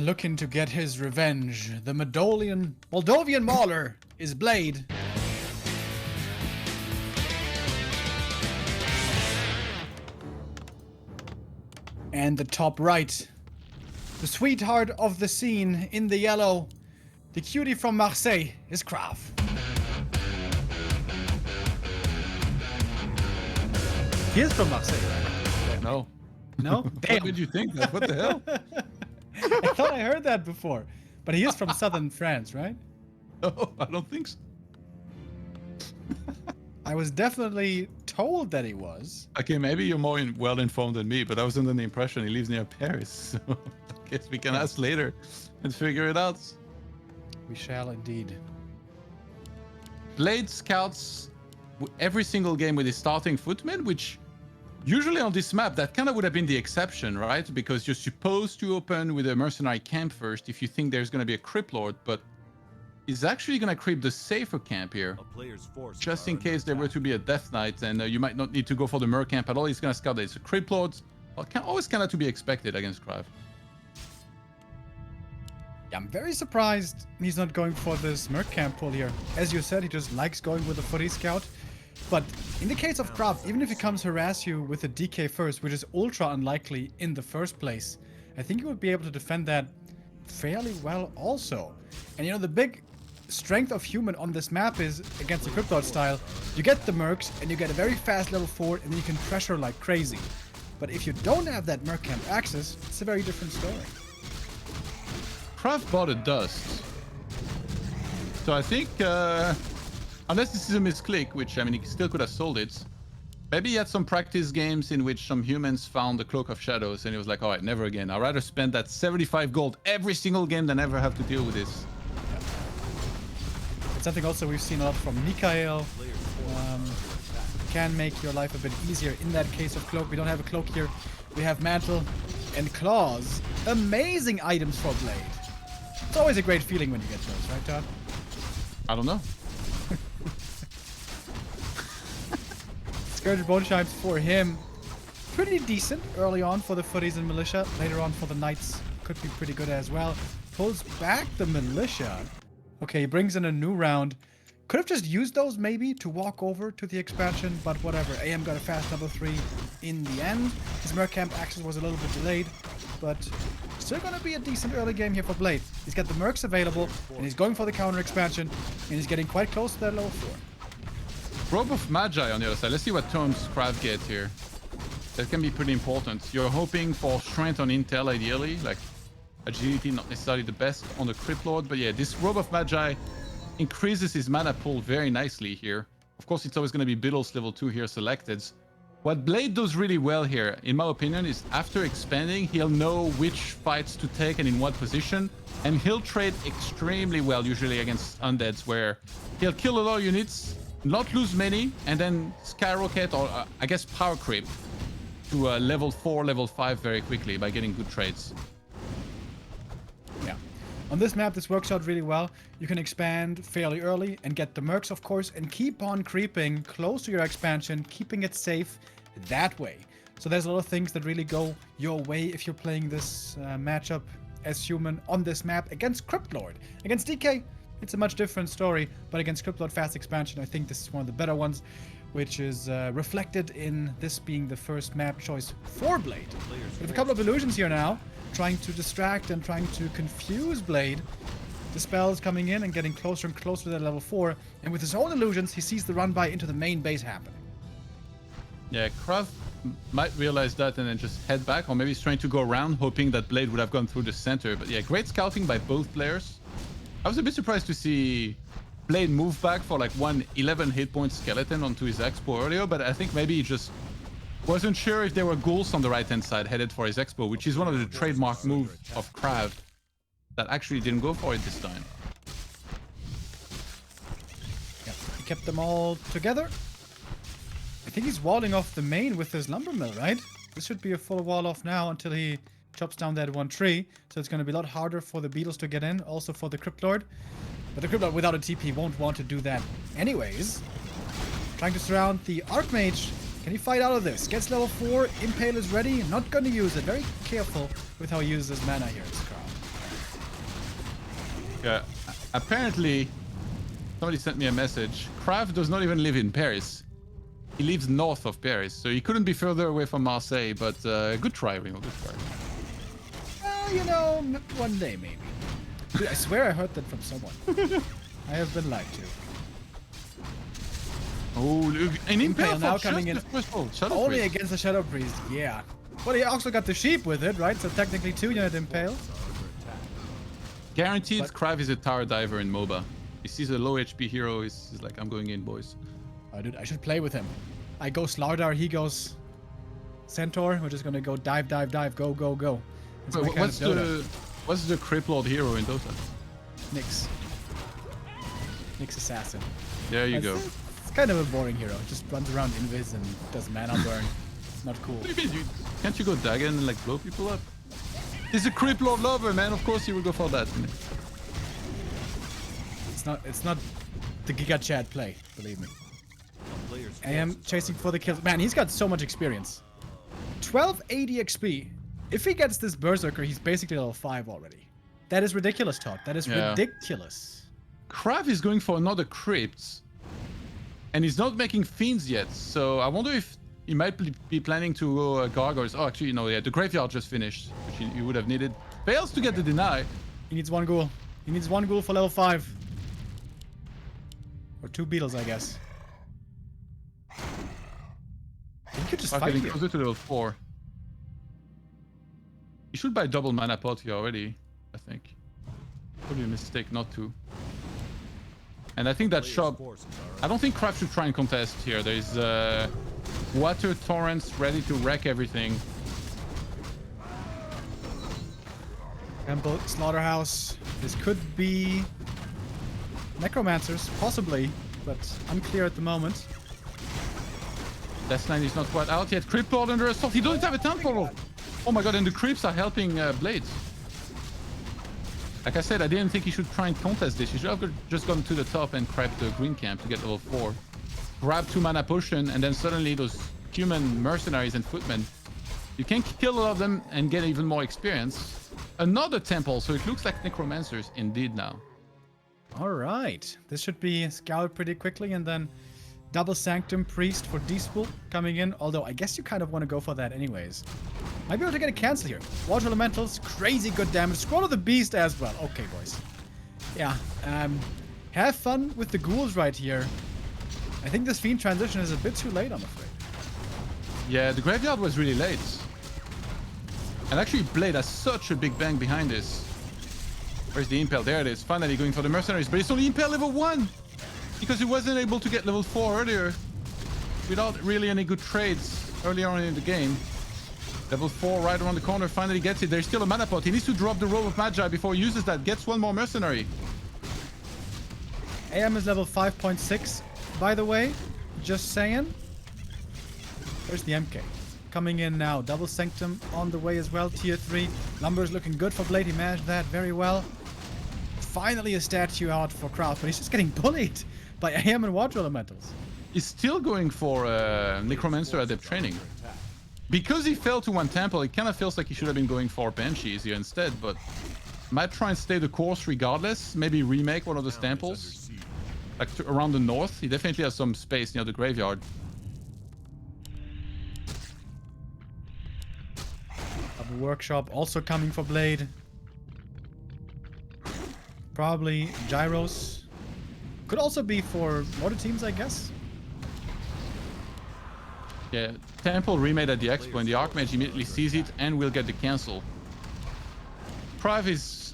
And looking to get his revenge, the Moldovan mauler is Blade. And the top right, the sweetheart of the scene in the yellow, the cutie from Marseille is KraV. He is from Marseille, right? No. No? Damn. What did you think? What the hell? I thought I heard that before. But he is from southern France, right? No, I don't think so. I was definitely told that he was. Okay, maybe you're more well informed than me, but I was under the impression he lives near Paris. So I guess we can ask later and figure it out. We shall indeed. Blade scouts every single game with his starting footman, which usually on this map, that kind of would have been the exception, right? Because you're supposed to open with a mercenary camp first if you think there's going to be a Crypt Lord, but he's actually going to creep the safer camp here. Just in case there were to be a Death Knight and you might not need to go for the Mer camp at all. He's going to scout that it's a Crypt Lord. Well, always kind of to be expected against KraV. Yeah, I'm very surprised he's not going for this Merc camp pull here. As you said, he just likes going with the footy scout. But in the case of KraV, even if he comes harass you with a DK first, which is ultra unlikely in the first place, I think he would be able to defend that fairly well also. And you know, the big strength of human on this map is against the Crypt Lord style. You get the Mercs and you get a very fast level 4 and then you can pressure like crazy. But if you don't have that Merc camp access, it's a very different story. KraV bought a Dust. So I think, unless this is a misclick, which, I mean, he still could have sold it. Maybe he had some practice games in which some humans found the Cloak of Shadows and he was like, all right, never again. I'd rather spend that 75 gold every single game than ever have to deal with this. Yeah. It's something also we've seen a lot from Mikael. Can make your life a bit easier. In that case of Cloak, we don't have a Cloak here. We have Mantle and Claws. Amazing items for Blade. It's always a great feeling when you get those, right, Todd? I don't know. Scourge Bone Chimes for him. Pretty decent early on for the Footies and Militia. Later on for the Knights could be pretty good as well. Pulls back the Militia. Okay, he brings in a new round. Could have just used those maybe to walk over to the expansion, but whatever. AM got a fast level 3 in the end. His Merc camp access was a little bit delayed, but still gonna be a decent early game here for Blade. He's got the Mercs available, and he's going for the counter expansion, and he's getting quite close to that level 4. Robe of Magi on the other side. Let's see what tomes KraV gets here. That can be pretty important. You're hoping for strength on intel ideally, like agility not necessarily the best on the Crypt Lord, but yeah, this Robe of Magi increases his mana pool very nicely here. Of course, it's always going to be Beetle's level 2 here selected. What Blade does really well here, in my opinion, is after expanding, he'll know which fights to take and in what position, and he'll trade extremely well usually against undeads, where he'll kill a lot of units, not lose many, and then skyrocket or I guess power creep to level 4, level 5 very quickly by getting good trades. Yeah. On this map, this works out really well. You can expand fairly early and get the Mercs, of course, and keep on creeping close to your expansion, keeping it safe that way. So there's a lot of things that really go your way if you're playing this matchup as human on this map against Crypt Lord. Against DK, it's a much different story, but against Crypt Lord fast expansion, I think this is one of the better ones, which is reflected in this being the first map choice for Blade. We have a couple of illusions here now, trying to distract and trying to confuse Blade. The spells coming in and getting closer and closer to that level 4, and with his own illusions, he sees the run by into the main base happening. Yeah, KraV might realize that and then just head back, or maybe he's trying to go around, hoping that Blade would have gone through the center. But yeah, great scouting by both players. I was a bit surprised to see Blade move back for like one 11 hit point skeleton onto his expo earlier, but I think maybe he just wasn't sure if there were ghouls on the right-hand side headed for his expo, which is one of the trademark moves of KraV that actually didn't go for it this time. Yeah, he kept them all together. I think he's walling off the main with his lumber mill, right? This should be a full wall off now until he chops down that one tree. So it's going to be a lot harder for the beetles to get in, also for the Crypt Lord. But the Crypt Lord without a TP won't want to do that anyways. Trying to surround the Archmage. Can he fight out of this? Gets level 4. Impale is ready. Not going to use it. Very careful with how he uses his mana here. Apparently, somebody sent me a message. KraV does not even live in Paris. He lives north of Paris, so he couldn't be further away from Marseille. But good try, Ringo. Good try. Well, you know, one day maybe. Dude, I swear I heard that from someone. I have been lied to. Oh, look, an impale now coming in. Only Priest. against the Shadow Priest, yeah. Well, he also got the sheep with it, right? So technically 2-unit impale. Guaranteed, KraV is a tower diver in MOBA. He sees a low HP hero, he's like, I'm going in, boys. Oh, dude, I should play with him. I go Slardar, he goes Centaur. We're just gonna go dive, dive, dive, go, go, go. Wait, what's the Crip Lord hero in Dota? Nyx. Nyx Assassin. There you go. It's kind of a boring hero. Just runs around invis and does mana burn. Not cool. What do you mean? Can't you go Dagon and like blow people up? He's a Crip Lord lover, man. Of course he will go for that. It's not the Giga Chad play, believe me. I am chasing for the kills. Man, he's got so much experience. 1280 XP. If he gets this Berserker, he's basically level 5 already. That is ridiculous, Todd. That is ridiculous. KraV is going for another Crypt. And he's not making Fiends yet. So I wonder if he might be planning to go Gargoyles. Oh, actually, no, yeah. The Graveyard just finished, which he would have needed. Fails to get the deny. He needs 1 ghoul. He needs 1 ghoul for level 5. Or 2 beetles, I guess. You could just fight here. Closer to level 4. You should buy double mana pot here already, I think. Probably a mistake not to. And I think that shop... I don't think KraV should try and contest here. There's water torrents ready to wreck everything. Temple, Slaughterhouse. This could be... Necromancers, possibly, but unclear at the moment. Death Knight is not quite out yet. Crypt Lord under assault. He doesn't have a temple. Oh my god, and the creeps are helping Blades. Like I said, I didn't think he should try and contest this. He should have just gone to the top and cracked the green camp to get level 4. Grab 2 mana potion, and then suddenly those human mercenaries and footmen. You can kill a lot of them and get even more experience. Another temple, so it looks like necromancers indeed now. Alright, this should be scoured pretty quickly, and then double Sanctum Priest for D-Spool coming in, although I guess you kind of want to go for that anyways. Might be able to get a cancel here. Water Elementals, crazy good damage. Scroll of the Beast as well. Okay, boys. Yeah, have fun with the ghouls right here. I think this Fiend transition is a bit too late, I'm afraid. Yeah, the Graveyard was really late. And actually Blade has such a big bang behind this. Where's the Impale? There it is. Finally going for the Mercenaries, but it's only Impale level 1! Because he wasn't able to get level 4 earlier. Without really any good trades earlier on in the game. Level 4 right around the corner, finally gets it. There's still a mana pot. He needs to drop the Robe of Magi before he uses that. Gets 1 more Mercenary. AM is level 5.6, by the way. Just saying. There's the MK. Coming in now. Double Sanctum on the way as well. Tier 3. Lumber is looking good for Blade. He managed that very well. Finally a statue out for KraV, but he's just getting bullied by AM and Water Elementals. He's still going for Necromancer Adept training. Because he fell to 1 temple, it kind of feels like he should have been going for Banshees here instead, but might try and stay the course regardless. Maybe remake one of those temples. Like around the north. He definitely has some space near the Graveyard. Double Workshop also coming for Blade. Probably Gyros. Could also be for water teams, I guess. Yeah, Temple remade at the Expo, and the Archmage immediately sees it and will get the cancel. KraV is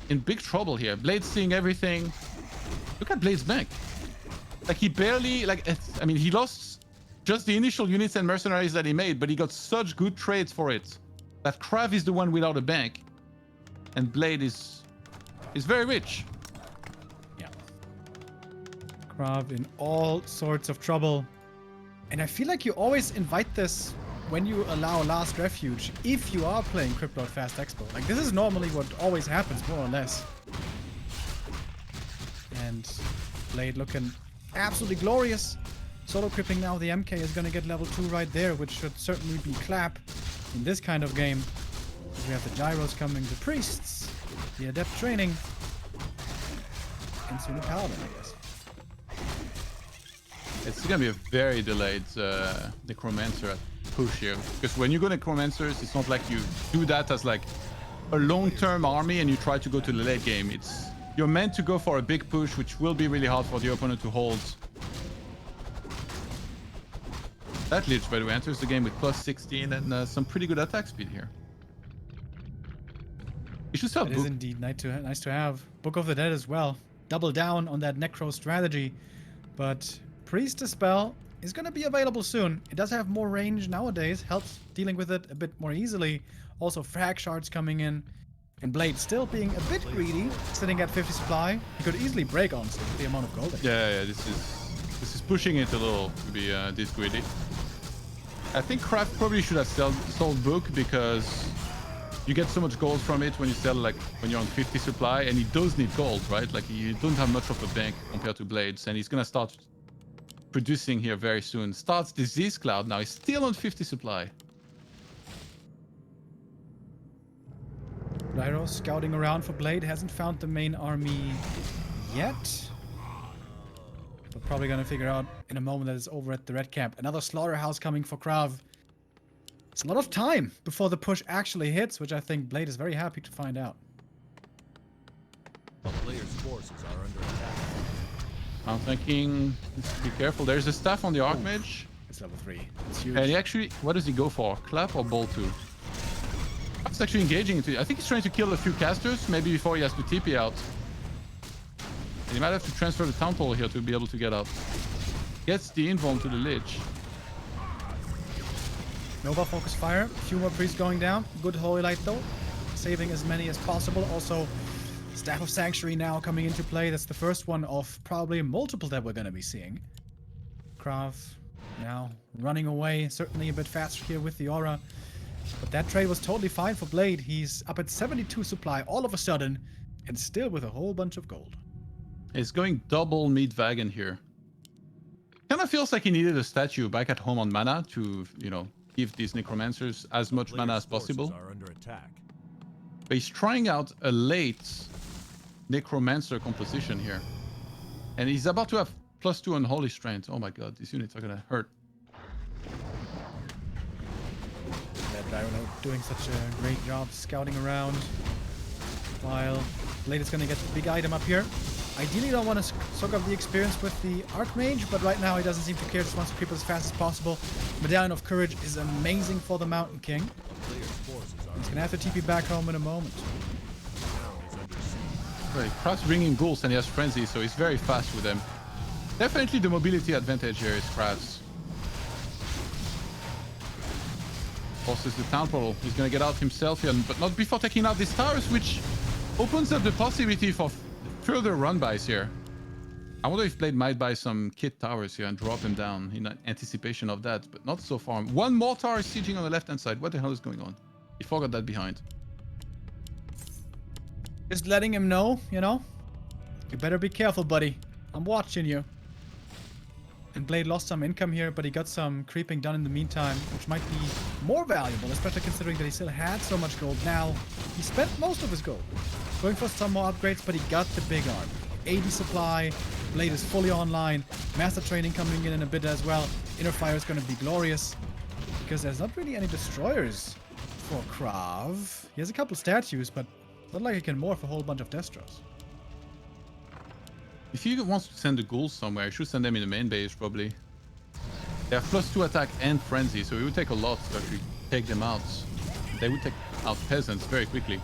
in big trouble here. Blade's seeing everything. Look at Blade's bank. Like, he barely... I mean, he lost just the initial units and mercenaries that he made, but he got such good trades for it that KraV is the one without a bank. And Blade is very rich. Yeah. KraV in all sorts of trouble. And I feel like you always invite this when you allow Last Refuge, if you are playing Crypt Lord Fast Expo. Like, this is normally what always happens, more or less. And Blade looking absolutely glorious. Solo cripping now, the MK is going to get level 2 right there, which should certainly be clap in this kind of game. We have the Gyros coming, the Priests, the Adept training. into the Paladin, I guess. It's gonna be a very delayed Necromancer push here. Because when you go Necromancers, it's not like you do that as like a long-term army and you try to go to the late game. You're meant to go for a big push, which will be really hard for the opponent to hold. That Lich, by the way, enters the game with plus 16 and some pretty good attack speed here. You should sell It is indeed nice to have. Book of the Dead as well. Double down on that Necro strategy. But Priest Dispel is going to be available soon. It does have more range nowadays. Helps dealing with it a bit more easily. Also frag shards coming in. And Blade still being a bit greedy, sitting at 50 supply. He could easily break, honestly, with the amount of gold. Yeah, this is pushing it a little to be this greedy. I think KraV probably should have sold Book because you get so much gold from it when you sell, like when you're on 50 supply, and he does need gold, right? Like you don't have much of a bank compared to Blades, and he's gonna start producing here very soon. Starts Disease Cloud now. He's still on 50 supply. Lyro scouting around for Blade, hasn't found the main army yet. But probably gonna figure out in a moment that it's over at the red camp. Another slaughterhouse coming for KraV. It's a lot of time before the push actually hits, which I think Blade is very happy to find out. The player's forces are under attack. I'm thinking, be careful. There's a staff on the Archmage. It's level 3. It's huge. And he actually, what does he go for? Clap or Bolt 2? It's actually engaging into it. I think he's trying to kill a few casters, maybe before he has to TP out. And he might have to transfer the Town Hall here to be able to get out. Gets the invuln to the Lich. Nova focus fire. A few more priests going down. Good Holy Light though. Saving as many as possible. Also, Staff of Sanctuary now coming into play. That's the first one of probably multiple that we're going to be seeing. KraV now running away. Certainly a bit faster here with the aura. But that trade was totally fine for Blade. He's up at 72 supply all of a sudden. And still with a whole bunch of gold. He's going double Meat Wagon here. Kind of feels like he needed a statue back at home on mana to, you know, give these Necromancers as much mana as possible. Are under attack. But he's trying out a late Necromancer composition here. And he's about to have +2 on Holy Strength. Oh my god, these units are gonna hurt. Doing such a great job scouting around. While Blade is gonna get the big item up here. Ideally, don't want to soak up the experience with the Archmage, but right now he doesn't seem to care, just wants to creep as fast as possible. Medallion of Courage is amazing for the Mountain King. He's gonna have to TP back home in a moment. Right, KraV's bringing ghouls and he has Frenzy, so he's very fast with them. Definitely the mobility advantage here is KraV's. Forces the Town Portal. He's gonna get out himself here, but not before taking out these towers, which opens up the possibility for further run-bys here. I wonder if Blade might buy some kit towers here and drop him down in anticipation of that, but not so far. One more tower is sieging on the left-hand side. What the hell is going on? He forgot that behind. Just letting him know, you know? You better be careful, buddy. I'm watching you. And Blade lost some income here, but he got some creeping done in the meantime, which might be more valuable, especially considering that he still had so much gold. Now, he spent most of his gold. Going for some more upgrades, but he got the big arm. 80 supply, Blade is fully online, Master Training coming in a bit as well. Inner Fire is going to be glorious, because there's not really any destroyers for KraV. He has a couple statues, but not like he can morph a whole bunch of Destros. If he wants to send the ghouls somewhere, he should send them in the main base, probably. They have +2 attack and Frenzy, so it would take a lot to actually take them out. They would take out Peasants very quickly.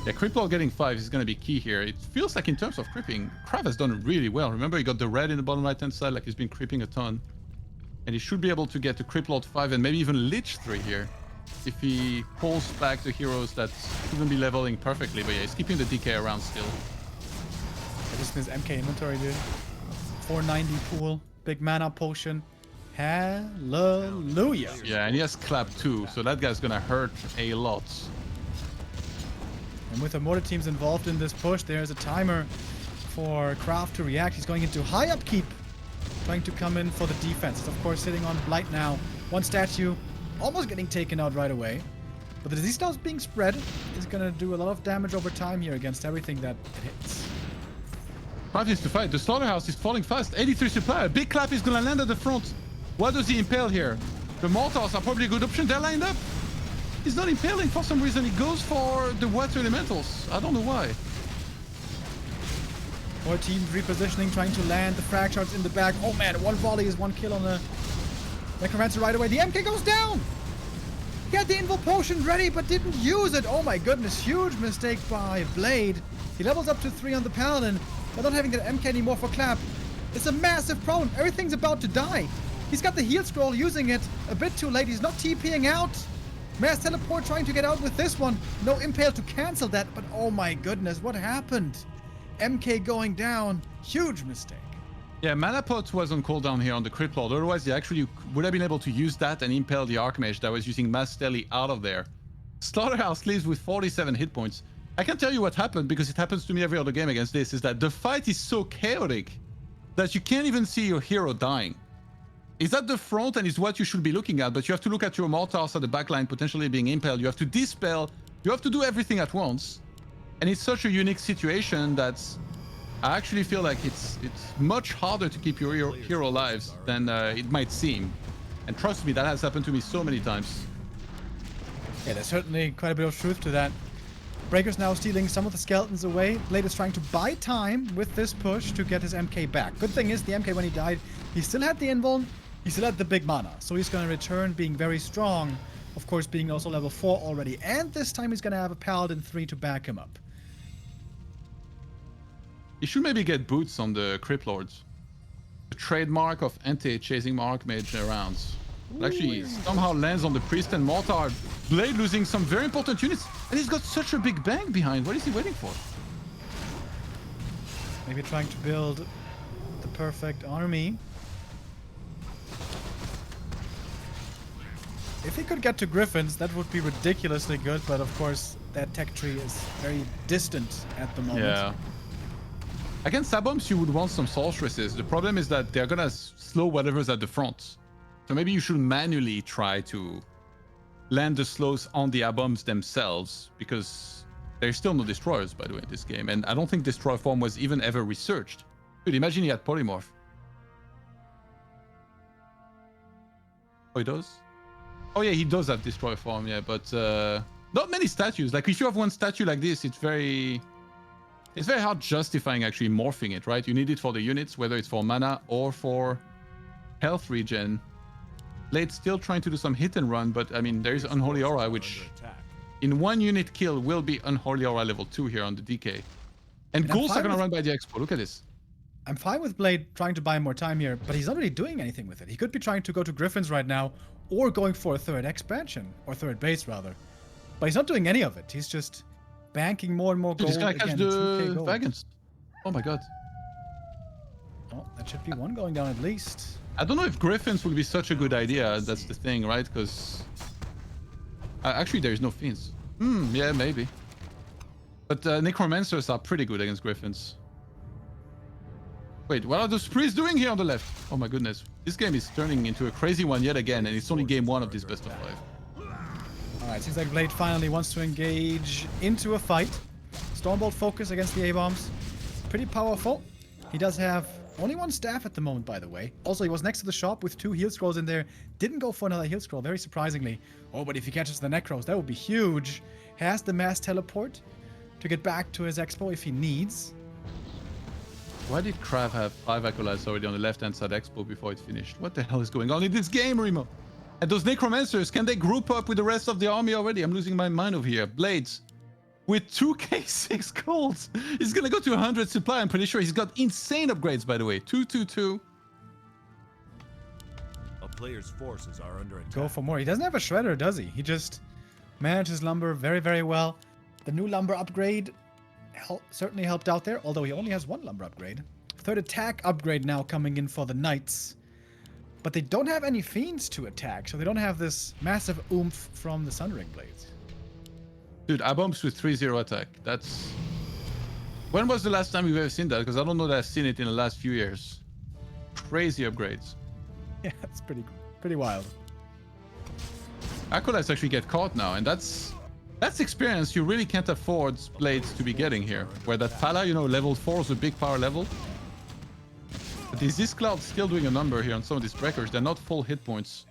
Yeah, Cripple getting 5 is going to be key here. It feels like in terms of creeping, KraV has done really well. Remember, he got the red in the bottom right-hand side, like he's been creeping a ton. And he should be able to get to Cripplord 5 and maybe even Lich 3 here. If he pulls back the heroes that shouldn't be leveling perfectly. But yeah, he's keeping the DK around still. Just in his MK inventory, dude. 490 pool, big mana potion. Hallelujah. Yeah, and he has Clap too, so that guy's gonna hurt a lot. And with the mortar teams involved in this push, there's a timer for KraV to react. He's going into high upkeep, trying to come in for the defense. He's of course sitting on Blight now. One statue almost getting taken out right away. But the disease dose being spread is gonna do a lot of damage over time here against everything that it hits. KraV needs to fight. The slaughterhouse is falling fast. 83 supply. A big clap is gonna land at the front. What does he impale here? The mortars are probably a good option. They're lined up. He's not impaling for some reason. He goes for the water elementals. I don't know why. More teams repositioning, trying to land the frag shards in the back. Oh man, one volley is one kill on the Necromancer right away. The MK goes down! He had the invul potion ready, but didn't use it. Oh my goodness, huge mistake by Blade. He levels up to 3 on the Paladin, but not having the MK anymore for Clap. It's a massive problem. Everything's about to die. He's got the heal scroll, using it a bit too late. He's not TPing out. Mass teleport trying to get out with this one. No impale to cancel that, but oh my goodness, what happened? MK going down. Huge mistake. Yeah, Mana Pot was on cooldown here on the Crypt Lord. Otherwise, he actually would have been able to use that and impale the Archmage that was using Mass Tele out of there. Slaughterhouse leaves with 47 hit points. I can tell you what happened, because it happens to me every other game against this, is that the fight is so chaotic that you can't even see your hero dying. It's at the front and is what you should be looking at, but you have to look at your mortars at the backline potentially being impaled. You have to dispel. You have to do everything at once. And it's such a unique situation that I actually feel like it's much harder to keep your hero alive than it might seem. And trust me, that has happened to me so many times. Yeah, there's certainly quite a bit of truth to that. Breaker's now stealing some of the skeletons away. Blade is trying to buy time with this push to get his MK back. Good thing is, the MK, when he died, he still had the invuln, he still had the big mana. So he's going to return being very strong. Of course, being also level 4 already. And this time he's going to have a Paladin 3 to back him up. You should maybe get boots on the Crypt Lords. The trademark of anti-chasing Archmage rounds. It actually somehow lands on the Priest and Mortar. Blade losing some very important units. And he's got such a big bang behind. What is he waiting for? Maybe trying to build the perfect army. If he could get to Griffins, that would be ridiculously good. But of course, that tech tree is very distant at the moment. Yeah. Against Aboms, you would want some sorceresses. The problem is that they're gonna slow whatever's at the front. So maybe you should manually try to land the slows on the Aboms themselves, because there's still no destroyers, by the way, in this game. And I don't think destroy form was even ever researched. Dude, imagine he had polymorph. Oh, he does? Oh yeah, he does have destroy form, yeah, but not many statues. Like, if you have one statue like this, it's very hard justifying actually morphing it, right? You need it for the units, whether it's for mana or for health regen. Blade's still trying to do some hit and run, but I mean, there's Unholy Aura, which in one unit kill will be Unholy Aura level 2 here on the DK. And ghouls are gonna run by the expo. Look at this. I'm fine with Blade trying to buy more time here, but he's not really doing anything with it. He could be trying to go to Griffins right now, or going for a third expansion, or third base rather. But he's not doing any of it. He's just banking more and more gold. Dude, he's gonna catch the Vagans. Oh my god. Oh, that should be one going down at least. I don't know if Griffins would be such a good idea. That's the thing, right? Because actually, there is no Fiends. Yeah, maybe. But Necromancers are pretty good against Griffins. Wait, what are those priests doing here on the left? Oh my goodness. This game is turning into a crazy one yet again, and it's only game 1 of this best of 5. Alright, seems like Blade finally wants to engage into a fight. Stormbolt focus against the A-bombs. Pretty powerful. He does have only one staff at the moment, by the way. Also, he was next to the shop with 2 heal scrolls in there. Didn't go for another heal scroll, very surprisingly. Oh, but if he catches the Necros, that would be huge. Has the mass teleport to get back to his expo if he needs. Why did KraV have 5 acolytes already on the left-hand side expo before it finished? What the hell is going on in this game, Remo? And those Necromancers, can they group up with the rest of the army already? I'm losing my mind over here. Blades, with 2k6 golds, he's gonna go to 100 supply. I'm pretty sure he's got insane upgrades, by the way. 222. A player's forces are under attack. Go for more. He doesn't have a shredder, does he? He just manages lumber very, very well. The new lumber upgrade certainly helped out there, although he only has 1 lumber upgrade. Third attack upgrade now coming in for the Knights. But they don't have any Fiends to attack, so they don't have this massive oomph from the Sundering Blades. Dude, Aboms with 3-0 attack. That's... When was the last time we've ever seen that? Because I don't know that I've seen it in the last few years. Crazy upgrades. Yeah, it's pretty wild. Acolytes actually get caught now, and that's That's experience you really can't afford Blades to be getting here. Where that Phala, you know, level 4 is a big power level. But is this Cloud still doing a number here on some of these breakers? They're not full hit points.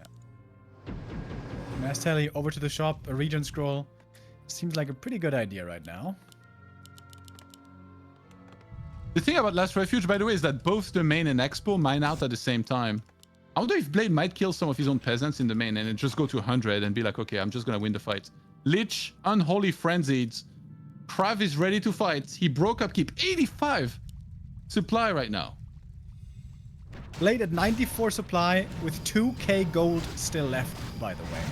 Mastelli over to the shop, a regen scroll. Seems like a pretty good idea right now. The thing about Last Refuge, by the way, is that both the main and Expo mine out at the same time. I wonder if Blade might kill some of his own peasants in the main and then just go to 100 and be like, okay, I'm just gonna win the fight. Lich, Unholy Frenzied. KraV is ready to fight. He broke up keep 85 supply right now. Blade at 94 supply with 2k gold still left, by the way.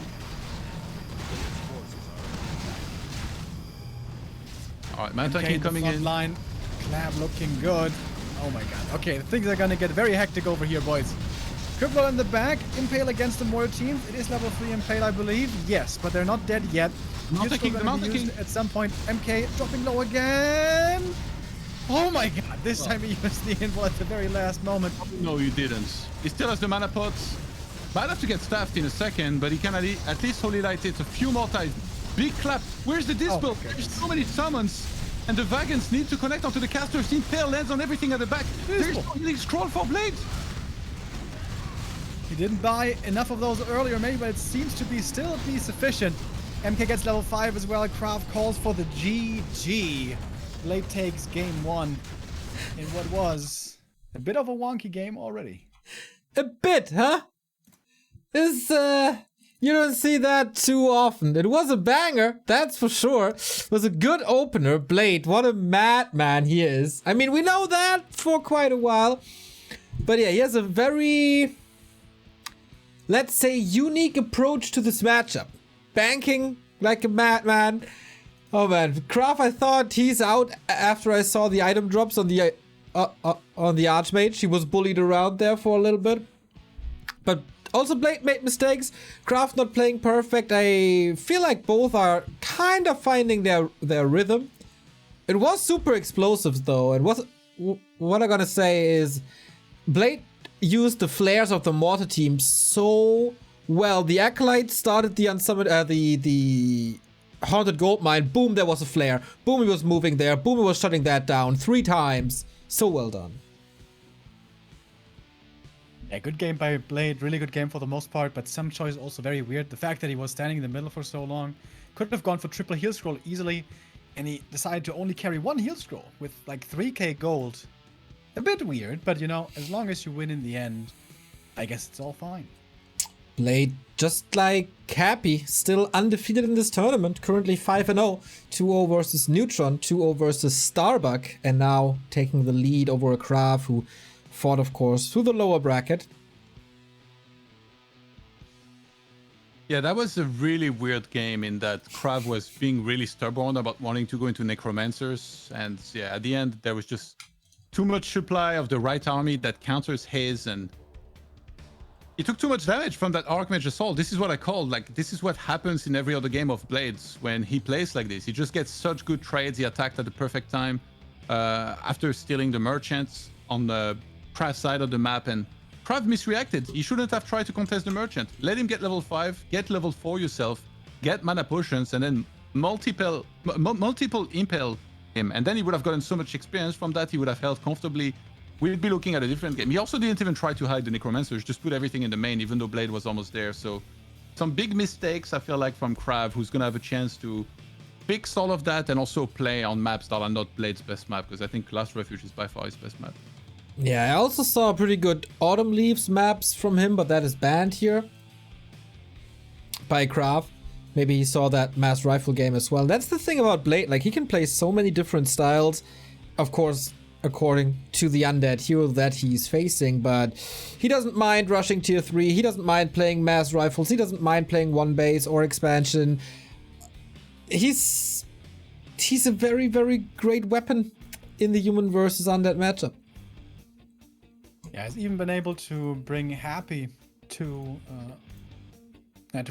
Alright, Mantanking coming in. Line. KraV looking good. Oh my god. Okay, things are gonna get very hectic over here, boys. Cripple in the back. Impale against the Mortar team. It is level 3 Impale, I believe. Yes, but they're not dead yet. Mantanking. At some point. MK dropping low again. Oh my god. This time he used the invul at the very last moment. No, you didn't. He still has the mana pots. Might have to get staffed in a second, but he can at least Holy Light it a few more times. Big clap. Where's the Dispel? There's so many summons. And the Vagans need to connect onto the casters. Impale lands on everything at the back. There's no healing scroll for Blade. He didn't buy enough of those earlier, maybe, but it seems to be still be sufficient. MK gets level 5 as well. KraV calls for the GG. Blade takes game 1 in what was a bit of a wonky game already. A bit, huh? This, you don't see that too often. It was a banger, that's for sure. It was a good opener. Blade, what a madman he is. I mean, we know that for quite a while. But yeah, he has a very, let's say, unique approach to this matchup. Banking like a madman. Oh man, KraV, I thought he's out after I saw the item drops on the Archmage. He was bullied around there for a little bit. But also Blade made mistakes. KraV not playing perfect. I feel like both are kind of finding their rhythm. It was super explosive though. And what I'm gonna say is Blade used the flares of the Mortar team so well. The Acolyte started the unsummoned, the Haunted Gold Mine. Boom, there was a flare. Boom, he was moving there. Boom, he was shutting that down 3 times. So well done. Yeah, good game by Blade. Really good game for the most part, but some choice also very weird. The fact that he was standing in the middle for so long. Could have gone for triple heal scroll easily, and he decided to only carry 1 heal scroll with like 3k gold. A bit weird, but you know, as long as you win in the end, I guess it's all fine. Blade, just like Happy, still undefeated in this tournament. Currently 5-0. 2-0 versus Neutron, 2-0 versus Starbuck, and now taking the lead over a KraV who fought, of course, through the lower bracket. Yeah, that was a really weird game in that KraV was being really stubborn about wanting to go into Necromancers. And yeah, at the end, there was just too much supply of the right army that counters his, and he took too much damage from that Archmage Assault. This is what I call, like, this is what happens in every other game of Blades when he plays like this. He just gets such good trades. He attacked at the perfect time after stealing the Merchants on the KraV side of the map, and KraV misreacted. He shouldn't have tried to contest the Merchant. Let him get level 5, get level 4 yourself, get mana potions, and then multiple impale him. And then he would have gotten so much experience from that. He would have held comfortably. We'd be looking at a different game. He also didn't even try to hide the Necromancers, just put everything in the main, even though Blade was almost there. So some big mistakes, I feel like, from KraV, who's going to have a chance to fix all of that and also play on maps that are not Blade's best map, because I think Last Refuge is by far his best map. Yeah, I also saw pretty good Autumn Leaves maps from him, but that is banned here by KraV. Maybe he saw that Mass Rifle game as well. That's the thing about Blade, like he can play so many different styles, of course, according to the undead hero that he's facing, but he doesn't mind rushing tier 3, he doesn't mind playing Mass Rifles, he doesn't mind playing one base or expansion. He's a very, very great weapon in the human versus undead matchup. Yeah, he's even been able to bring Happy to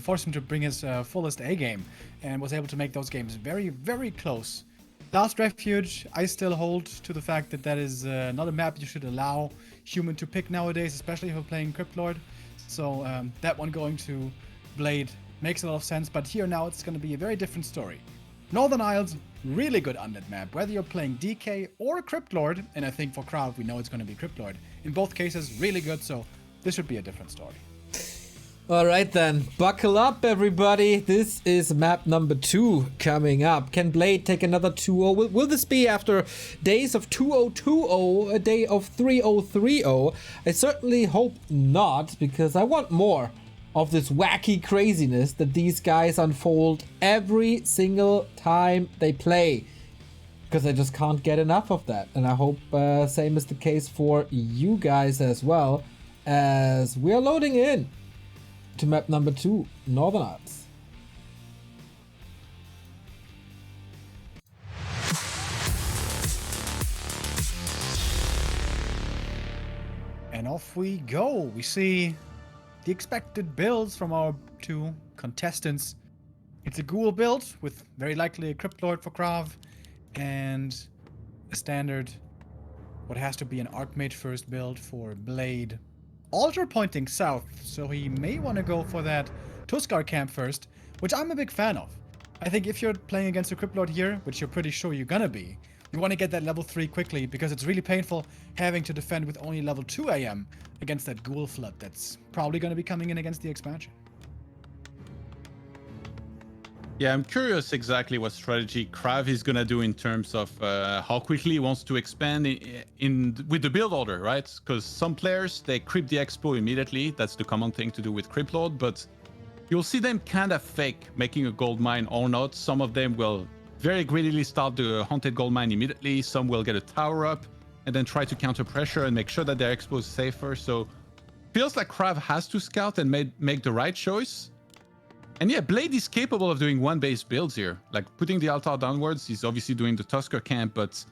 force him to bring his fullest A game, and was able to make those games very, very close. Last Refuge, I still hold to the fact that that is not a map you should allow human to pick nowadays, especially if you're playing Cryptlord. So that one going to Blade makes a lot of sense, but here now it's going to be a very different story. Northern Isles, really good undead map, whether you're playing DK or Crypt Lord, and I think for KraV we know it's going to be Crypt Lord. In both cases, really good, so this should be a different story. Alright then, buckle up everybody. This is map number 2 coming up. Can Blade take another 2-0? Will this be after days of 2-0-2-0, a day of 3-0-3-0? I certainly hope not, because I want more of this wacky craziness that these guys unfold every single time they play. Because I just can't get enough of that. And I hope same is the case for you guys as well, as we're loading in to map number 2, Northern Isles. And off we go. We see the expected builds from our 2 contestants. It's a ghoul build with very likely a Crypt Lord for KraV and a standard what has to be an Archmage first build for Blade. Altar pointing south, so he may want to go for that Tuskar camp first, which I'm a big fan of. I think if you're playing against a Crypt Lord here, which you're pretty sure you're gonna be, you want to get that level 3 quickly, because it's really painful having to defend with only level 2 AM against that ghoul flood that's probably going to be coming in against the expansion. Yeah, I'm curious exactly what strategy KraV is gonna do in terms of how quickly he wants to expand with the build order, right? Because some players, they creep the expo immediately. That's the common thing to do with Crypt Lord, but you'll see them kind of fake making a gold mine or not. Some of them will very greedily start the haunted gold mine immediately. Some will get a tower up and then try to counter pressure and make sure that their expo is safer. So feels like KraV has to scout and make the right choice. And yeah, Blade is capable of doing one base builds here. Like putting the altar downwards, he's obviously doing the Tusker camp, but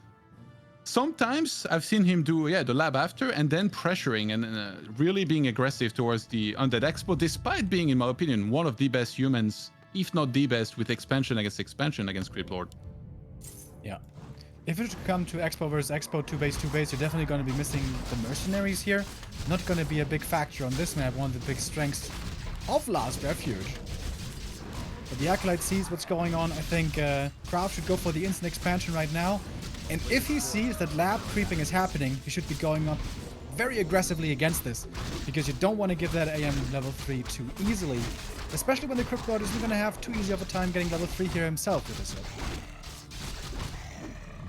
sometimes I've seen him do, the lab after and then pressuring and really being aggressive towards the Undead Expo, despite being, in my opinion, one of the best humans, if not the best, with expansion against Crypt Lord. Yeah. If it come to Expo versus Expo 2 base, you're definitely going to be missing the mercenaries here. Not going to be a big factor on this map, one of the big strengths of Last Refuge. But the Acolyte sees what's going on. I think KraV should go for the instant expansion right now. And if he sees that lab creeping is happening, he should be going up very aggressively against this. Because you don't want to give that AM level 3 too easily. Especially when the Crypt Lord isn't going to have too easy of a time getting level 3 here himself with this.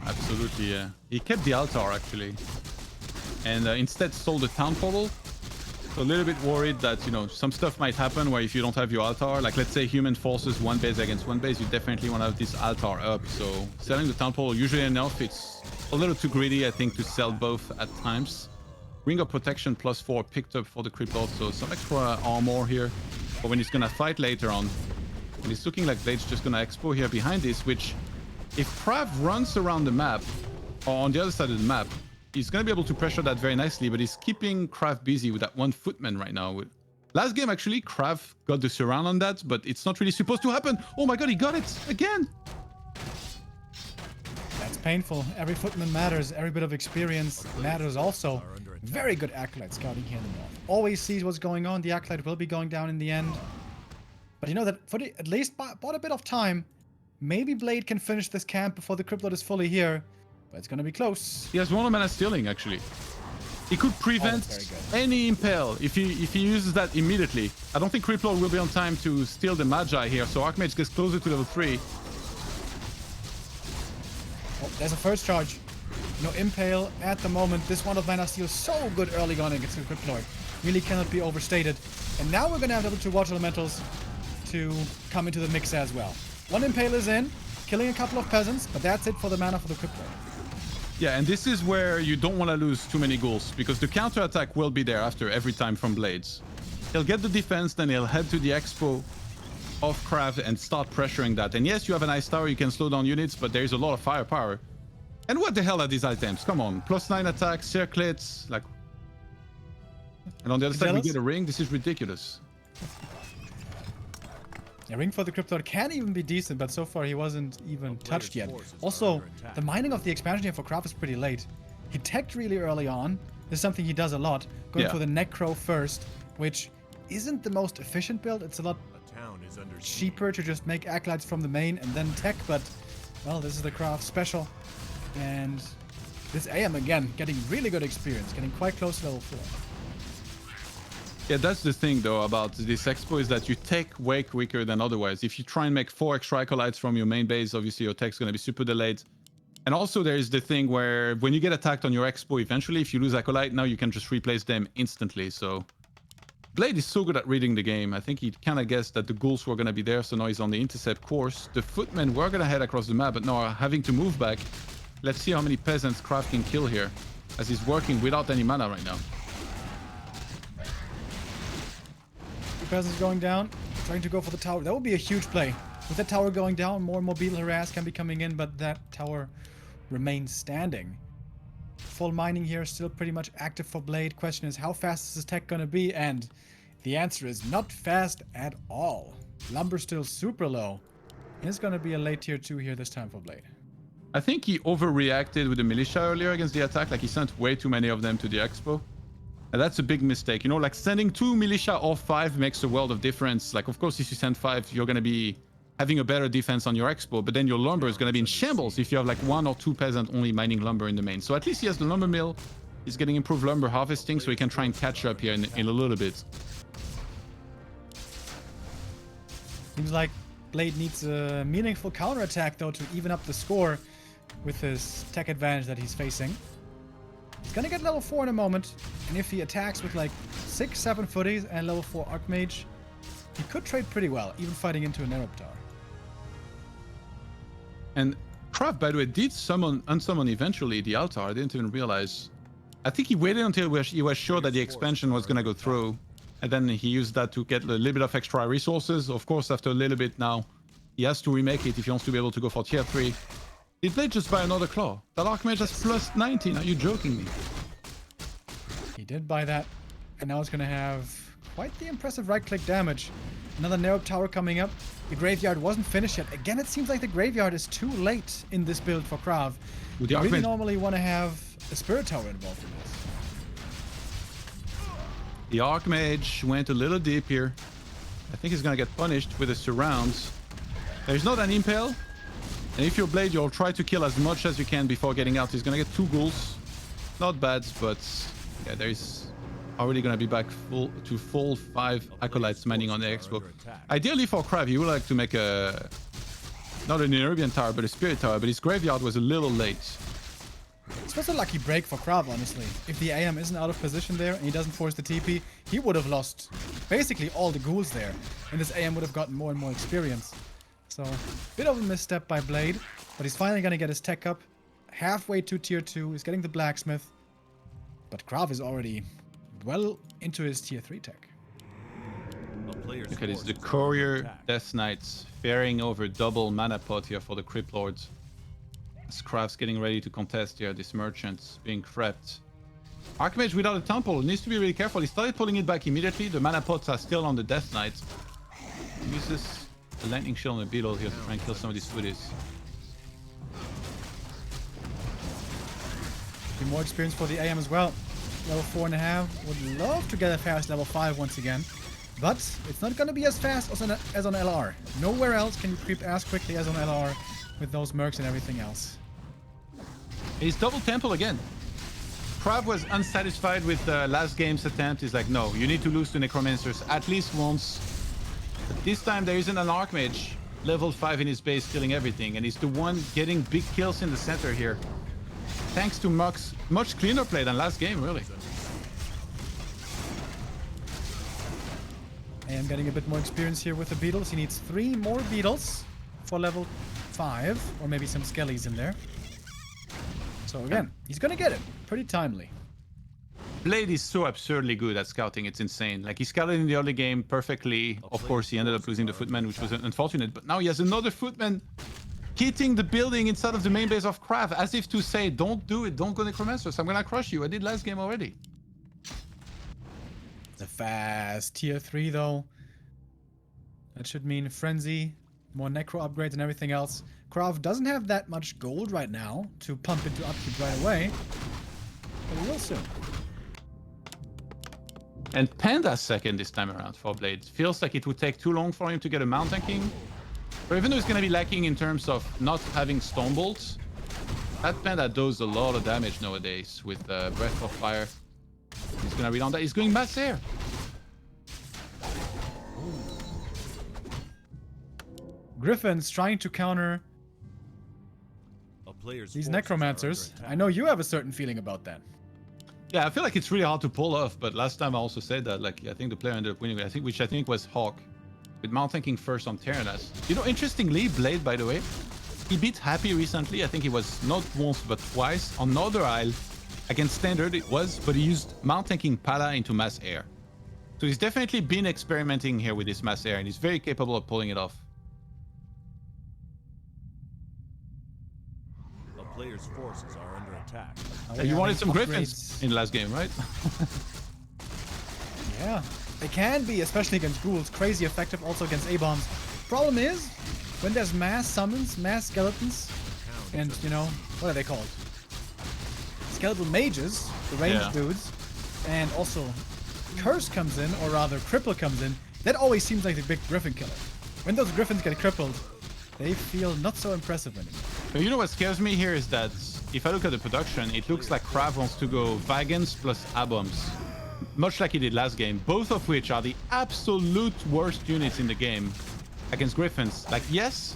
Absolutely, yeah. He kept the altar, actually. And instead stole the town portal. So a little bit worried that, some stuff might happen where if you don't have your altar, like let's say human forces one base against one base, you definitely want to have this altar up. So selling the town portal, usually enough, it's a little too greedy, I think, to sell both at times. Ring of Protection +4 picked up for the Crypt Lord, so some extra armor here for when he's gonna fight later on. And it's looking like Blade's just gonna expo here behind this, which if KraV runs around the map, or on the other side of the map, he's going to be able to pressure that very nicely, but he's keeping KraV busy with that one footman right now. Last game, actually, KraV got the surround on that, but it's not really supposed to happen. Oh my god, he got it again! That's painful. Every footman matters. Every bit of experience matters also. Very good Acolyte scouting here in the north. Always sees what's going on. The Acolyte will be going down in the end. But you know that for at least bought a bit of time. Maybe Blade can finish this camp before the Crypt Lord is fully here. But it's gonna be close. He has one mana stealing, actually. He could prevent any impale if he uses that immediately. I don't think Crypt Lord will be on time to steal the Magi here, so Archmage gets closer to level 3. Oh, there's a first charge. No impale at the moment. This one of mana steal so good early on against the Crypt Lord. Really cannot be overstated. And now we're gonna have level 2 Water Elementals to come into the mix as well. One impale is in, killing a couple of peasants, but that's it for the mana for the Crypt Lord. Yeah, and this is where you don't want to lose too many ghouls, because the counter-attack will be there after every time from Blades. He'll get the defense, then he'll head to the expo of KraV and start pressuring that. And yes, you have an ice tower, you can slow down units, but there's a lot of firepower. And what the hell are these items? Come on, +9 attack, circlets, like... And on the other side, we get a ring. This is ridiculous. Yeah, ring for the Crypt Lord can even be decent, but so far he wasn't even touched yet. Also, the mining of the expansion here for KraV is pretty late. He teched really early on. This is something he does a lot. Going for the Necro first, which isn't the most efficient build. It's a lot town is under siege. cheaper to just make acolytes from the main and then tech, but well, this is the KraV special. And this AM again, getting really good experience, getting quite close to level 4. Yeah, that's the thing though about this expo is that you tech way quicker than otherwise. If you try and make 4 extra acolytes from your main base, obviously your tech's gonna be super delayed. And also there is the thing where when you get attacked on your expo, eventually if you lose acolyte, now you can just replace them instantly. So Blade is so good at reading the game. I think he kind of guessed that the ghouls were gonna be there, so now he's on the intercept course. The footmen were gonna head across the map, but now are having to move back. Let's see how many peasants KraV can kill here, as he's working without any mana right now. Peasants going down, trying to go for the tower. That would be a huge play. With that tower going down, more and more beetle harass can be coming in, but that tower remains standing. Full mining here, still pretty much active for Blade. Question is, how fast is this tech gonna be? And the answer is not fast at all. Lumber still super low. And it's gonna be a late tier 2 here this time for Blade. I think he overreacted with the militia earlier against the attack. Like he sent way too many of them to the expo. And that's a big mistake. You know, like sending 2 militia or 5 makes a world of difference. Like, of course, if you send 5, you're going to be having a better defense on your expo. But then your lumber is going to be in shambles if you have like 1 or 2 peasant only mining lumber in the main. So at least he has the lumber mill. He's getting improved lumber harvesting, so he can try and catch up here in a little bit. Seems like Blade needs a meaningful counterattack, though, to even up the score with his tech advantage that he's facing. He's gonna get level 4 in a moment, and if he attacks with like 6-7 footies and level 4 Archmage, he could trade pretty well, even fighting into an Eruptar. And KraV, by the way, did unsummon eventually the altar. I didn't even realize. I think he waited until he was sure that the expansion was gonna go through, and then he used that to get a little bit of extra resources. Of course, after a little bit now, he has to remake it if he wants to be able to go for tier 3. Did Blade just buy another claw? That Archmage has plus 19. Are you joking me? He did buy that, and now it's gonna have quite the impressive right-click damage. Another Nerub Tower coming up. The graveyard wasn't finished yet. Again, it seems like the graveyard is too late in this build for KraV. Would the You really Archmage... normally want to have a Spirit Tower involved in this. The Archmage went a little deep here. I think he's gonna get punished with the surrounds. There's not an impale. And if you're Blade, you'll try to kill as much as you can before getting out. He's gonna get 2 ghouls. Not bad, but yeah, there's already gonna be back full 5 acolytes mining on the expo. Ideally for KraV, he would like to make a not an Nerubian tower, but a Spirit Tower. But his graveyard was a little late. This was a lucky break for KraV, honestly. If the AM isn't out of position there and he doesn't force the TP, he would have lost basically all the ghouls there, and this AM would have gotten more and more experience. So, bit of a misstep by Blade, but he's finally gonna get his tech up. Halfway to tier 2, he's getting the blacksmith. But KraV is already well into his tier 3 tech. Look at this, the Courier Death Knights faring over double mana pot here for the Crypt Lords. As KraV's getting ready to contest here, this merchant's being crept. Archmage without a temple needs to be really careful. He started pulling it back immediately. The mana pots are still on the Death Knights. He uses the lightning shield on the beetle here to try and kill some of these foodies. More experience for the AM as well. Level 4.5. Would love to get a fast level 5 once again. But it's not going to be as fast as on LR. Nowhere else can you creep as quickly as on LR with those mercs and everything else. He's double temple again. KraV was unsatisfied with the last game's attempt. He's like, no, you need to lose to Necromancers at least once. But this time there isn't an Archmage. Level 5 in his base killing everything. And he's the one getting big kills in the center here. Thanks to much cleaner play than last game, really. And getting a bit more experience here with the beetles. He needs 3 more beetles for level 5. Or maybe some skellies in there. So again, he's gonna get it. Pretty timely. Blade is so absurdly good at scouting, it's insane. Like, he scouted in the early game perfectly. Of course, he ended up losing the footman, which was unfortunate. But now he has another footman hitting the building inside of the main base of KraV, as if to say, don't do it, don't go Necromancers, I'm gonna crush you. I did last game already. The fast tier 3 though. That should mean Frenzy, more Necro upgrades and everything else. KraV doesn't have that much gold right now to pump into upkeep right away. But we will soon. And Panda second this time around for Blade. Feels like it would take too long for him to get a mount tanking. But even though he's going to be lacking in terms of not having Stone Bolts, that Panda does a lot of damage nowadays with Breath of Fire. He's going to read on that. He's going Mass Air. Griffin's trying to counter A player's these forces are necromancers. under attack. I know you have a certain feeling about that. Yeah, I feel like it's really hard to pull off, but last time I also said that, like, I think the player ended up winning, which I think was Hawk, with mount tanking first on Terranas. You know, interestingly, Blade, by the way, he beat Happy recently. I think he was not once, but twice. On Northern Isle, against Standard it was, but he used mount tanking Pala into Mass Air. So he's definitely been experimenting here with this Mass Air, and he's very capable of pulling it off. A player's forces are under attack. Are You we wanted some having Griffins upgrades? in the last game, right? Yeah, they can be, especially against ghouls. Crazy effective also against A-bombs. Problem is, when there's mass summons, mass skeletons, and, you know, what are they called? Skeletal mages, the ranged Yeah. dudes, and also Curse comes in, or rather Cripple comes in. That always seems like the big Griffin killer. When those Griffins get crippled, they feel not so impressive anymore. But you know what scares me here is that if I look at the production, it looks like KraV wants to go Vagans plus A-bombs. Much like he did last game, both of which are the absolute worst units in the game against Griffins. Like, yes,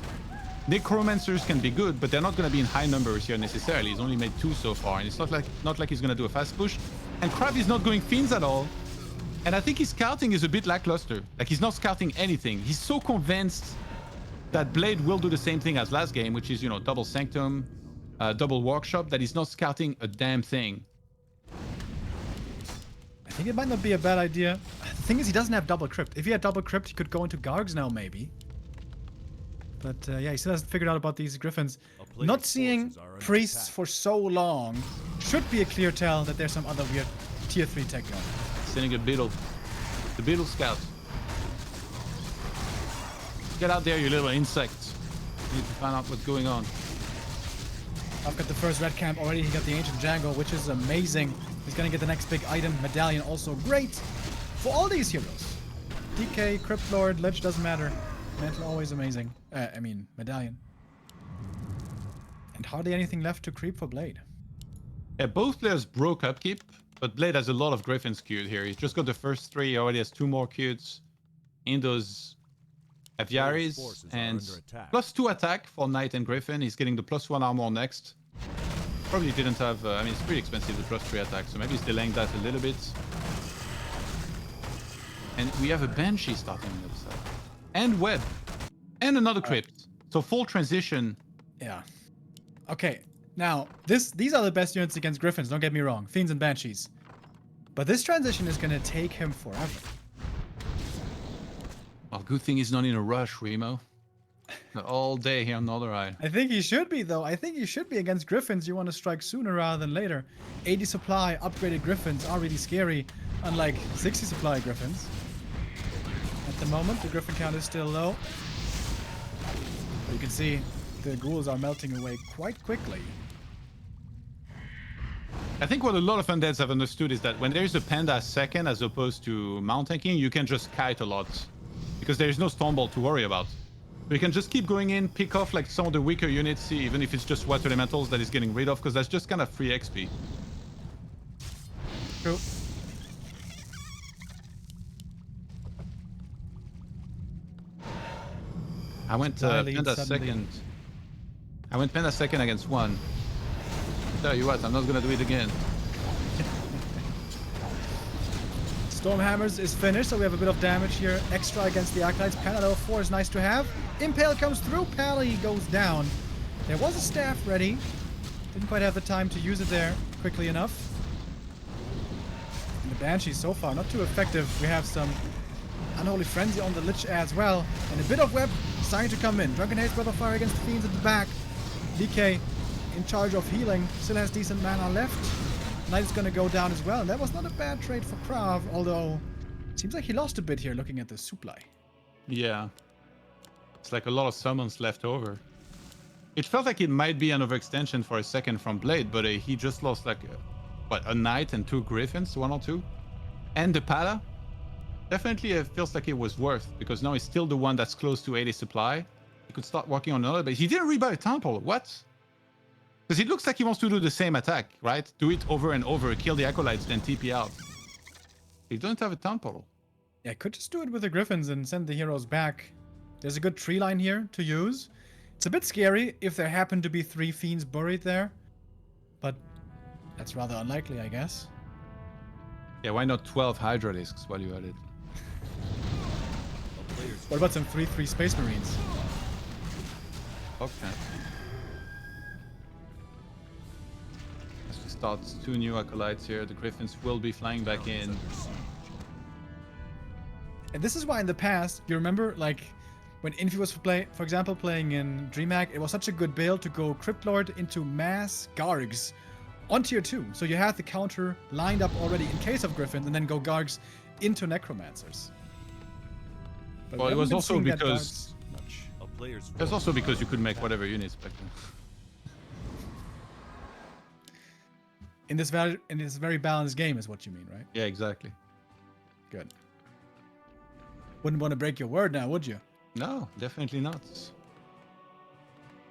Necromancers can be good, but they're not going to be in high numbers here necessarily. He's only made 2 so far, and it's not like he's going to do a fast push. And KraV is not going Fiends at all. And I think his scouting is a bit lackluster. Like, he's not scouting anything. He's so convinced that Blade will do the same thing as last game, which is, you know, double Sanctum, double Workshop, that he's not scouting a damn thing. I think it might not be a bad idea. The thing is, he doesn't have double crypt. If he had double crypt, he could go into Gargs now, maybe. But yeah, he still hasn't figured out about these Griffins. player's Not seeing forces are under priests attack. for so long should be a clear tell that there's some other weird tier 3 tech going. Sending a Beetle. The Beetle Scout. Get out there, you little insects. You need to find out what's going on. I've got the first red camp already. He got the Ancient Django, which is amazing. He's gonna get the next big item. Medallion also great for all these heroes. DK, Crypt Lord, Lich doesn't matter. Mantle always amazing. I mean, Medallion. And hardly anything left to creep for Blade. Yeah, both players broke upkeep, but Blade has a lot of Griffins queued here. He just got the first 3, he already has 2 more queued in those Aviaries, forces are and under attack. +2 attack for Knight and Griffin. He's getting the +1 armor next. Probably didn't have, I mean, it's pretty expensive, the +3 attack, so maybe he's delaying that a little bit. And we have a Banshee starting on the other side. And Web. And another Crypt. So full transition. Yeah. Okay. Now, these are the best units against Griffins, don't get me wrong. Fiends and Banshees. But this transition is gonna take him forever. Well, good thing he's not in a rush, Remo. Not all day here on Northern Eye. I think he should be, though. I think he should be against Griffins. You want to strike sooner rather than later. 80 supply upgraded Griffins are really scary, unlike 60 supply Griffins. At the moment, the Griffin count is still low. But you can see the ghouls are melting away quite quickly. I think what a lot of undeads have understood is that when there's a Panda second as opposed to mount tanking, you can just kite a lot. Because there's no Stormbolt to worry about. You can just keep going in, pick off like some of the weaker units, even if it's just Water Elementals that he's getting rid of, because that's just kind of free XP. True. I went Dilate Panda suddenly. second. I went Panda second against 1. Tell you what, I'm not gonna do it again. Stormhammers is finished, so we have a bit of damage here. Extra against the Acolytes. Panado 4 is nice to have. Impale comes through. Pally goes down. There was a staff ready. Didn't quite have the time to use it there quickly enough. And the Banshee so far not too effective. We have some Unholy Frenzy on the Lich as well. And a bit of web starting to come in. Drunken Haze, Breath of Fire against the Fiends at the back. DK in charge of healing. Still has decent mana left. Knight is going to go down as well. And that was not a bad trade for KraV, although it seems like he lost a bit here looking at the supply. Yeah. It's like a lot of summons left over. It felt like it might be an overextension for a second from Blade, but he just lost like, what, a Knight and 2 Griffins, 1 or 2? And the Pala? definitely it feels like it was worth, because now he's still the one that's close to 80 supply. He could start working on another base. He didn't rebuy a temple. What? Because it looks like he wants to do the same attack, right? Do it over and over, kill the acolytes, then TP out. He doesn't have a town portal. Yeah, could just do it with the griffins and send the heroes back. There's a good tree line here to use. It's a bit scary if there happen to be 3 fiends buried there, but that's rather unlikely, I guess. Yeah, why not 12 Hydra discs while you're at it? What about some 3/3 Space Marines? Okay. As we start 2 new acolytes here, the griffins will be flying back in. And this is why in the past, you remember, like, when Infi was, for example, playing in DreamHack, it was such a good build to go Crypt Lord into mass Gargs on tier 2. So you have the counter lined up already in case of Griffins, and then go Gargs into Necromancers. But Well, we it was haven't been also seeing that because... Gargs much. A player's That's also because you could make whatever units back then. In this very balanced game is what you mean, right? Yeah, exactly. Good. Wouldn't want to break your word now, would you? No, definitely not.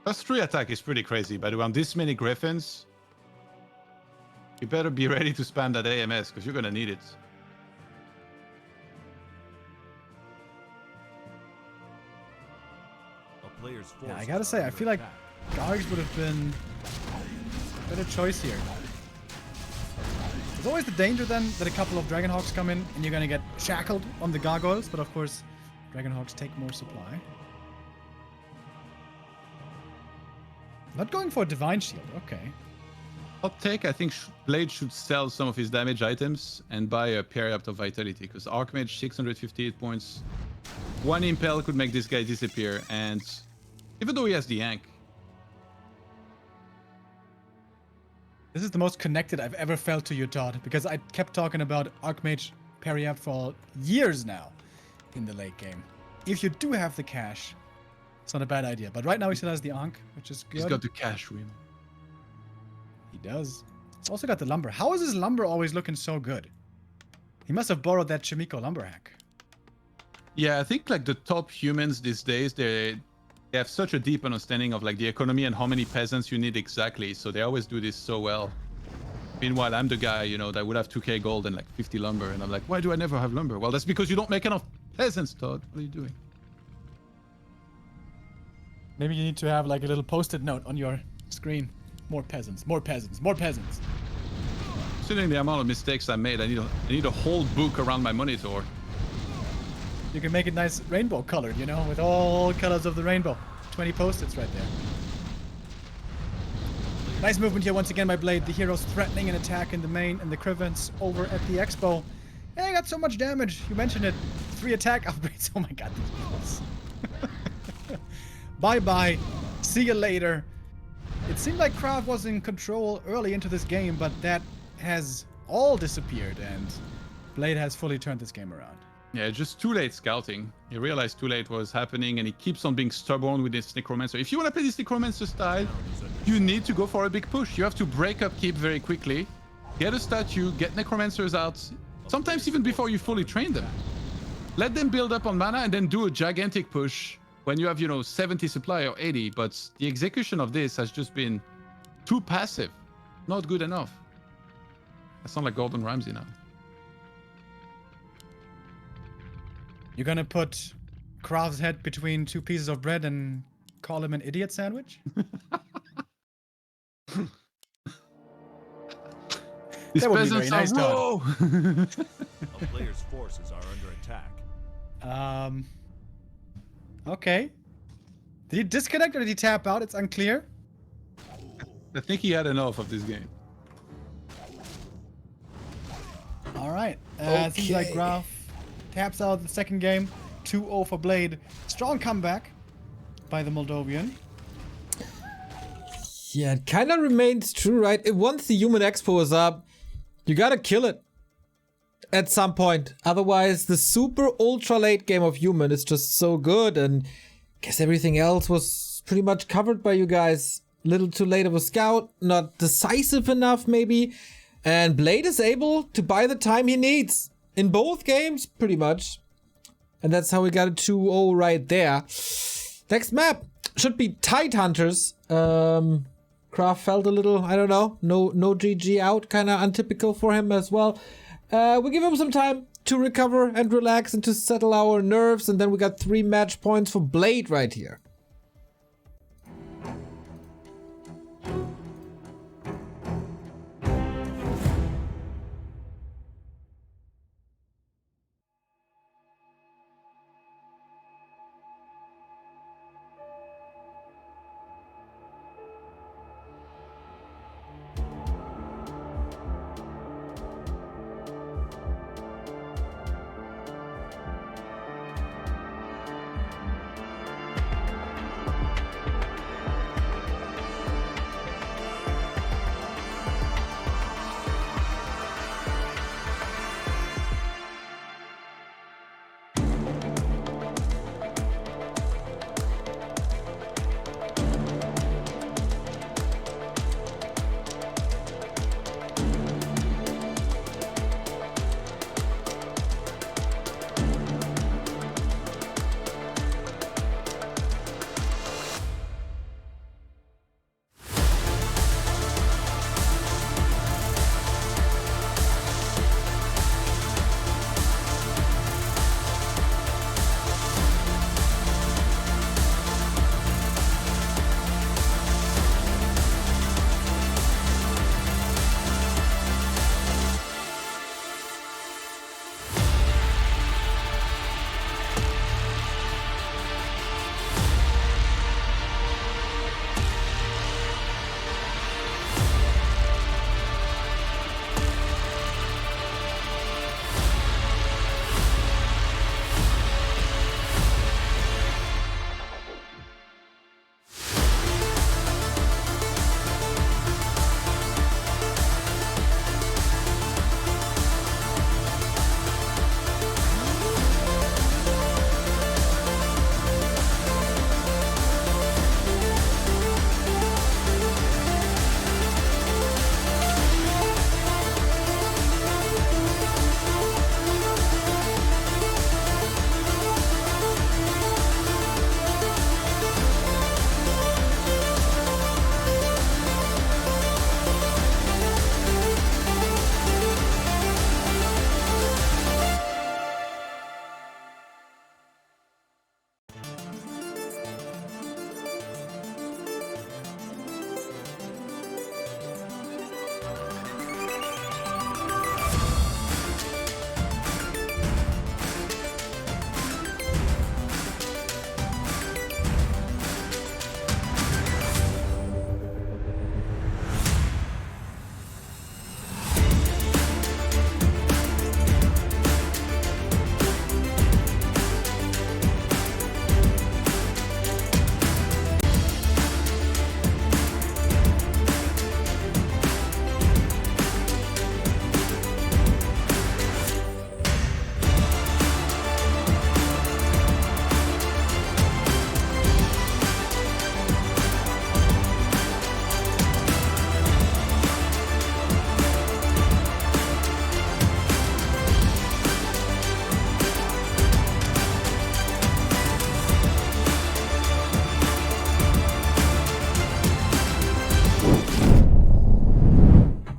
+3 attack is pretty crazy, but around this many griffins, you better be ready to spam that AMS, because you're gonna need it. A player's forces Yeah, I gotta are say, I under feel like attack. Gargs would have been a better choice here. There's always the danger then that a couple of Dragonhawks come in and you're gonna get shackled on the gargoyles, but of course, Dragonhawks take more supply. Not going for a Divine Shield, okay. Hot take, I think Blade should sell some of his damage items and buy a Periapt of Vitality, because Archmage 658 points. 1 Impel could make this guy disappear, and even though he has the Yank, This is the most connected I've ever felt to you, Todd, because I kept talking about Archmage Periapt for years now in the late game. If you do have the cash, it's not a bad idea. But right now he still has the Ankh, which is good. he's got the cash win. He does. He's also got the lumber. How is his lumber always looking so good? He must have borrowed that Chimiko lumber hack. Yeah, I think like the top humans these days, they have such a deep understanding of like the economy and how many peasants you need exactly, so they always do this so well. Meanwhile, I'm the guy, you know, that would have 2k gold and like 50 lumber, and I'm like, why do I never have lumber? Well, that's because you don't make enough peasants, Todd. What are you doing? Maybe you need to have like a little post-it note on your screen. More peasants, more peasants, more peasants. Considering the amount of mistakes I made, I need a whole book around my monitor. You can make it nice rainbow colored, you know, with all colors of the rainbow. 20 post-its right there. Nice movement here once again by Blade. The heroes threatening an attack in the main, and the Krivens over at the expo. And I got so much damage. You mentioned it. 3 attack upgrades. Oh my god, these heroes. Bye-bye. See you later. It seemed like KraV was in control early into this game, but that has all disappeared, and Blade has fully turned this game around. Yeah, just too late scouting. He realized too late what was happening, and he keeps on being stubborn with this Necromancer. If you want to play this Necromancer style, you need to go for a big push. You have to break up keep very quickly, get a statue, get Necromancers out, sometimes even before you fully train them. Let them build up on mana, and then do a gigantic push when you have, you know, 70 supply or 80, but the execution of this has just been too passive. Not good enough. I sound like Gordon Ramsay now. You're gonna put KraV's head between 2 pieces of bread and call him an idiot sandwich? These That would be peasants very nice, are raw. A player's forces are under attack. Okay. Did he disconnect or did he tap out? It's unclear. I think he had enough of this game. All right. Seems like Okay. KraV taps out the second game. 2-0 for Blade. Strong comeback by the Moldovan. Yeah, it kind of remains true, right? Once the human expo is up, you gotta kill it at some point. Otherwise, the super ultra late game of human is just so good, and I guess everything else was pretty much covered by you guys. A little too late of a scout, not decisive enough maybe, and Blade is able to buy the time he needs. in both games, pretty much. And that's how we got a 2-0 right there. Next map should be Tide Hunters. KraV felt a little, I don't know, no GG out, kind of untypical for him as well. We give him some time to recover and relax and to settle our nerves, and then we got 3 match points for Blade right here.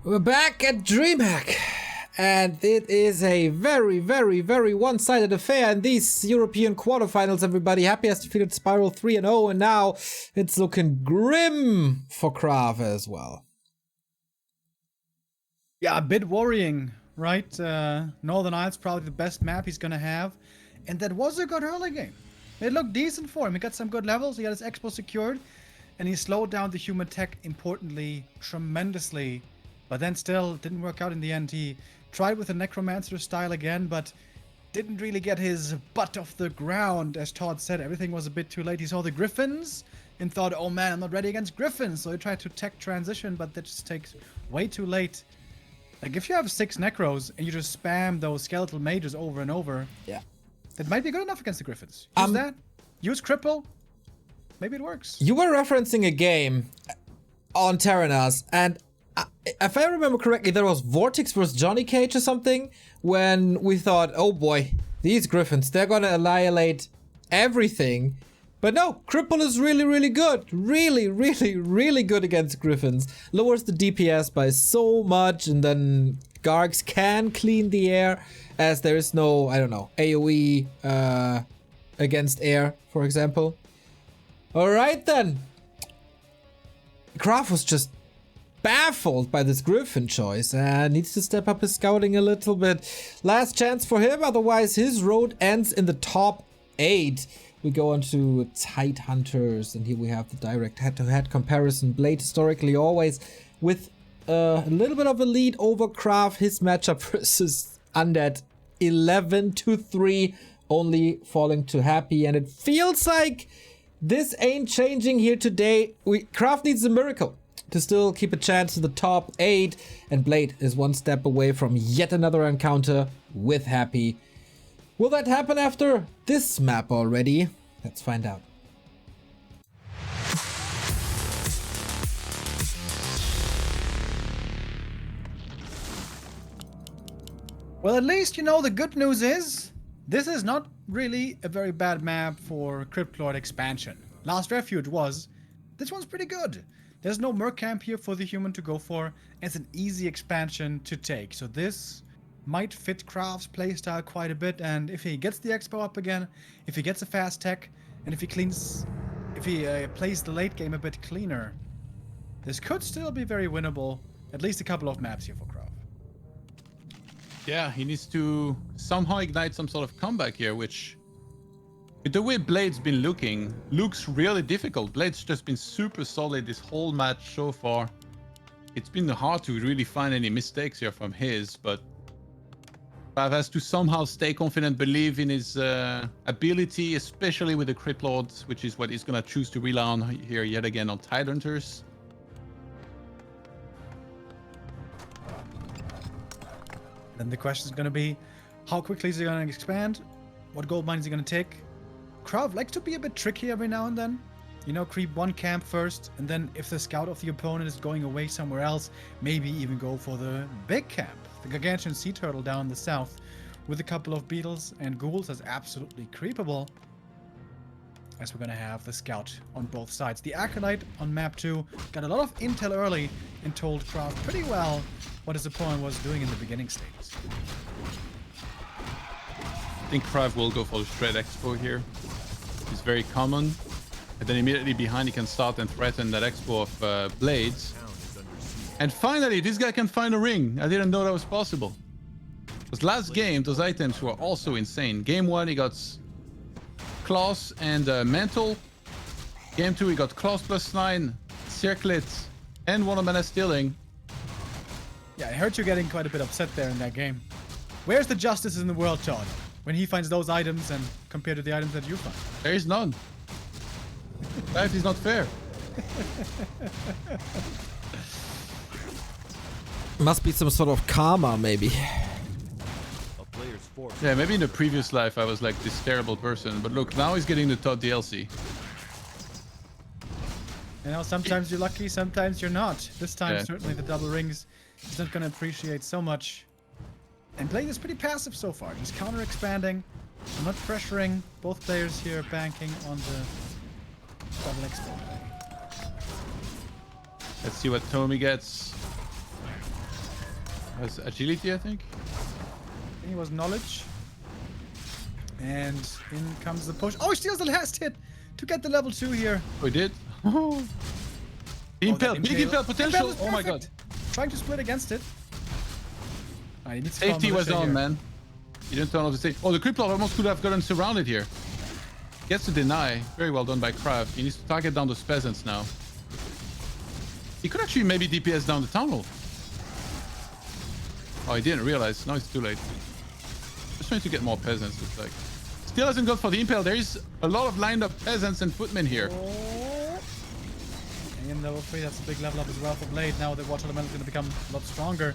We're back at DreamHack, and it is a very, very, very one-sided affair in these European quarterfinals, everybody. Happy has defeated Spiral 3-0, and now it's looking grim for KraV as well. Yeah, a bit worrying, right? Northern Isles probably the best map he's gonna have, and that was a good early game. It looked decent for him. He got some good levels, he got his expo secured, and he slowed down the human tech, importantly, tremendously. But then still didn't work out in the end. He tried with the Necromancer style again, but didn't really get his butt off the ground. As Todd said, everything was a bit too late. He saw the Griffins and thought, oh man, I'm not ready against Griffins. So he tried to tech transition, but that just takes way too late. Like, if you have 6 Necros and you just spam those Skeletal Mages over and over, yeah, that might be good enough against the Griffins. Use that. Use Cripple. Maybe it works. You were referencing a game on Terranas, and if I remember correctly, there was Vortex versus Johnny Cage or something when we thought, oh boy, these Griffins, they're gonna annihilate everything. But no, Cripple is really, really good. Really, really, really good against Griffins. Lowers the DPS by so much, and then Gargs can clean the air as there is no, I don't know, AoE against air, for example. Alright then. KraV was just baffled by this Griffin choice and needs to step up his scouting a little bit. Last chance for him, otherwise his road ends in the top 8. We go on to Tide Hunters, and here we have the direct head-to-head comparison. Blade historically always with a little bit of a lead over KraV. His matchup versus Undead 11-3, only falling to Happy, and it feels like this ain't changing here today. KraV needs a miracle to still keep a chance to the top 8, and Blade is one step away from yet another encounter with Happy. Will that happen after this map already? Let's find out. Well, at least you know the good news is this is not really a very bad map for Cryptlord expansion. Last Refuge was. This one's pretty good. There's no Merc Camp here for the human to go for. It's an easy expansion to take. So this might fit KraV's playstyle quite a bit, and if he gets the expo up again, if he gets a fast tech, and if he plays the late game a bit cleaner, this could still be very winnable. At least a couple of maps here for KraV. Yeah, he needs to somehow ignite some sort of comeback here, which, with the way Blade's been looks really difficult. Blade's just been super solid this whole match so far. It's been hard to really find any mistakes here from his, but KraV has to somehow stay confident, believe in his ability, especially with the Crit Lords, which is what he's going to choose to rely on here yet again on Tide Hunters. Then the question is going to be, how quickly is he going to expand? What gold mine is he going to take? KraV likes to be a bit tricky every now and then. You know, creep one camp first, and then if the scout of the opponent is going away somewhere else, maybe even go for the big camp. The gargantuan sea turtle down in the south with a couple of beetles and ghouls is absolutely creepable, as we're going to have the scout on both sides. The Acolyte on map 2 got a lot of intel early and told KraV pretty well what his opponent was doing in the beginning stages. I think KraV will go for the Shred Expo here. It's very common. And then immediately behind he can start and threaten that Expo of Blades. And finally, this guy can find a ring. I didn't know that was possible. Because last game, those items were also insane. Game 1, he got Claws and Mantle. Game 2, he got Claws +9, Circlet, and One of Mana Stealing. Yeah, I heard you getting quite a bit upset there in that game. Where's the justice in the world, Todd? When he finds those items and compared to the items that you find? There is none. Life is not fair. Must be some sort of karma, maybe. Yeah, maybe in the previous life I was like this terrible person, but look, now he's getting the Todd DLC. You know, sometimes you're lucky, sometimes you're not. This time, Yeah. certainly the double rings he's not going to appreciate so much. And Blade is pretty passive so far. He's counter-expanding, not pressuring. Both players here banking on the double expand. Let's see what Tommy gets. Has agility, I think. He was knowledge. And in comes the push. Oh, he steals the last hit to get the level 2 here. Oh, he did? Oh, Impel, that big Impel potential. Impel is Oh my god. perfect. Trying to split against it. He needs to Safety was on, here. man. He didn't turn off the safety. Oh, the Crippler almost could have gotten surrounded here. Gets to deny. Very well done by KraV. He needs to target down those peasants now. He could actually maybe DPS down the tunnel. Oh, he didn't realize. Now it's too late. Just trying to get more peasants, looks like. Still hasn't gone for the Impel. There is a lot of lined up peasants and footmen here. Oh. And level 3, that's a big level up as well for Blade. Now the Water Elemental is going to become a lot stronger.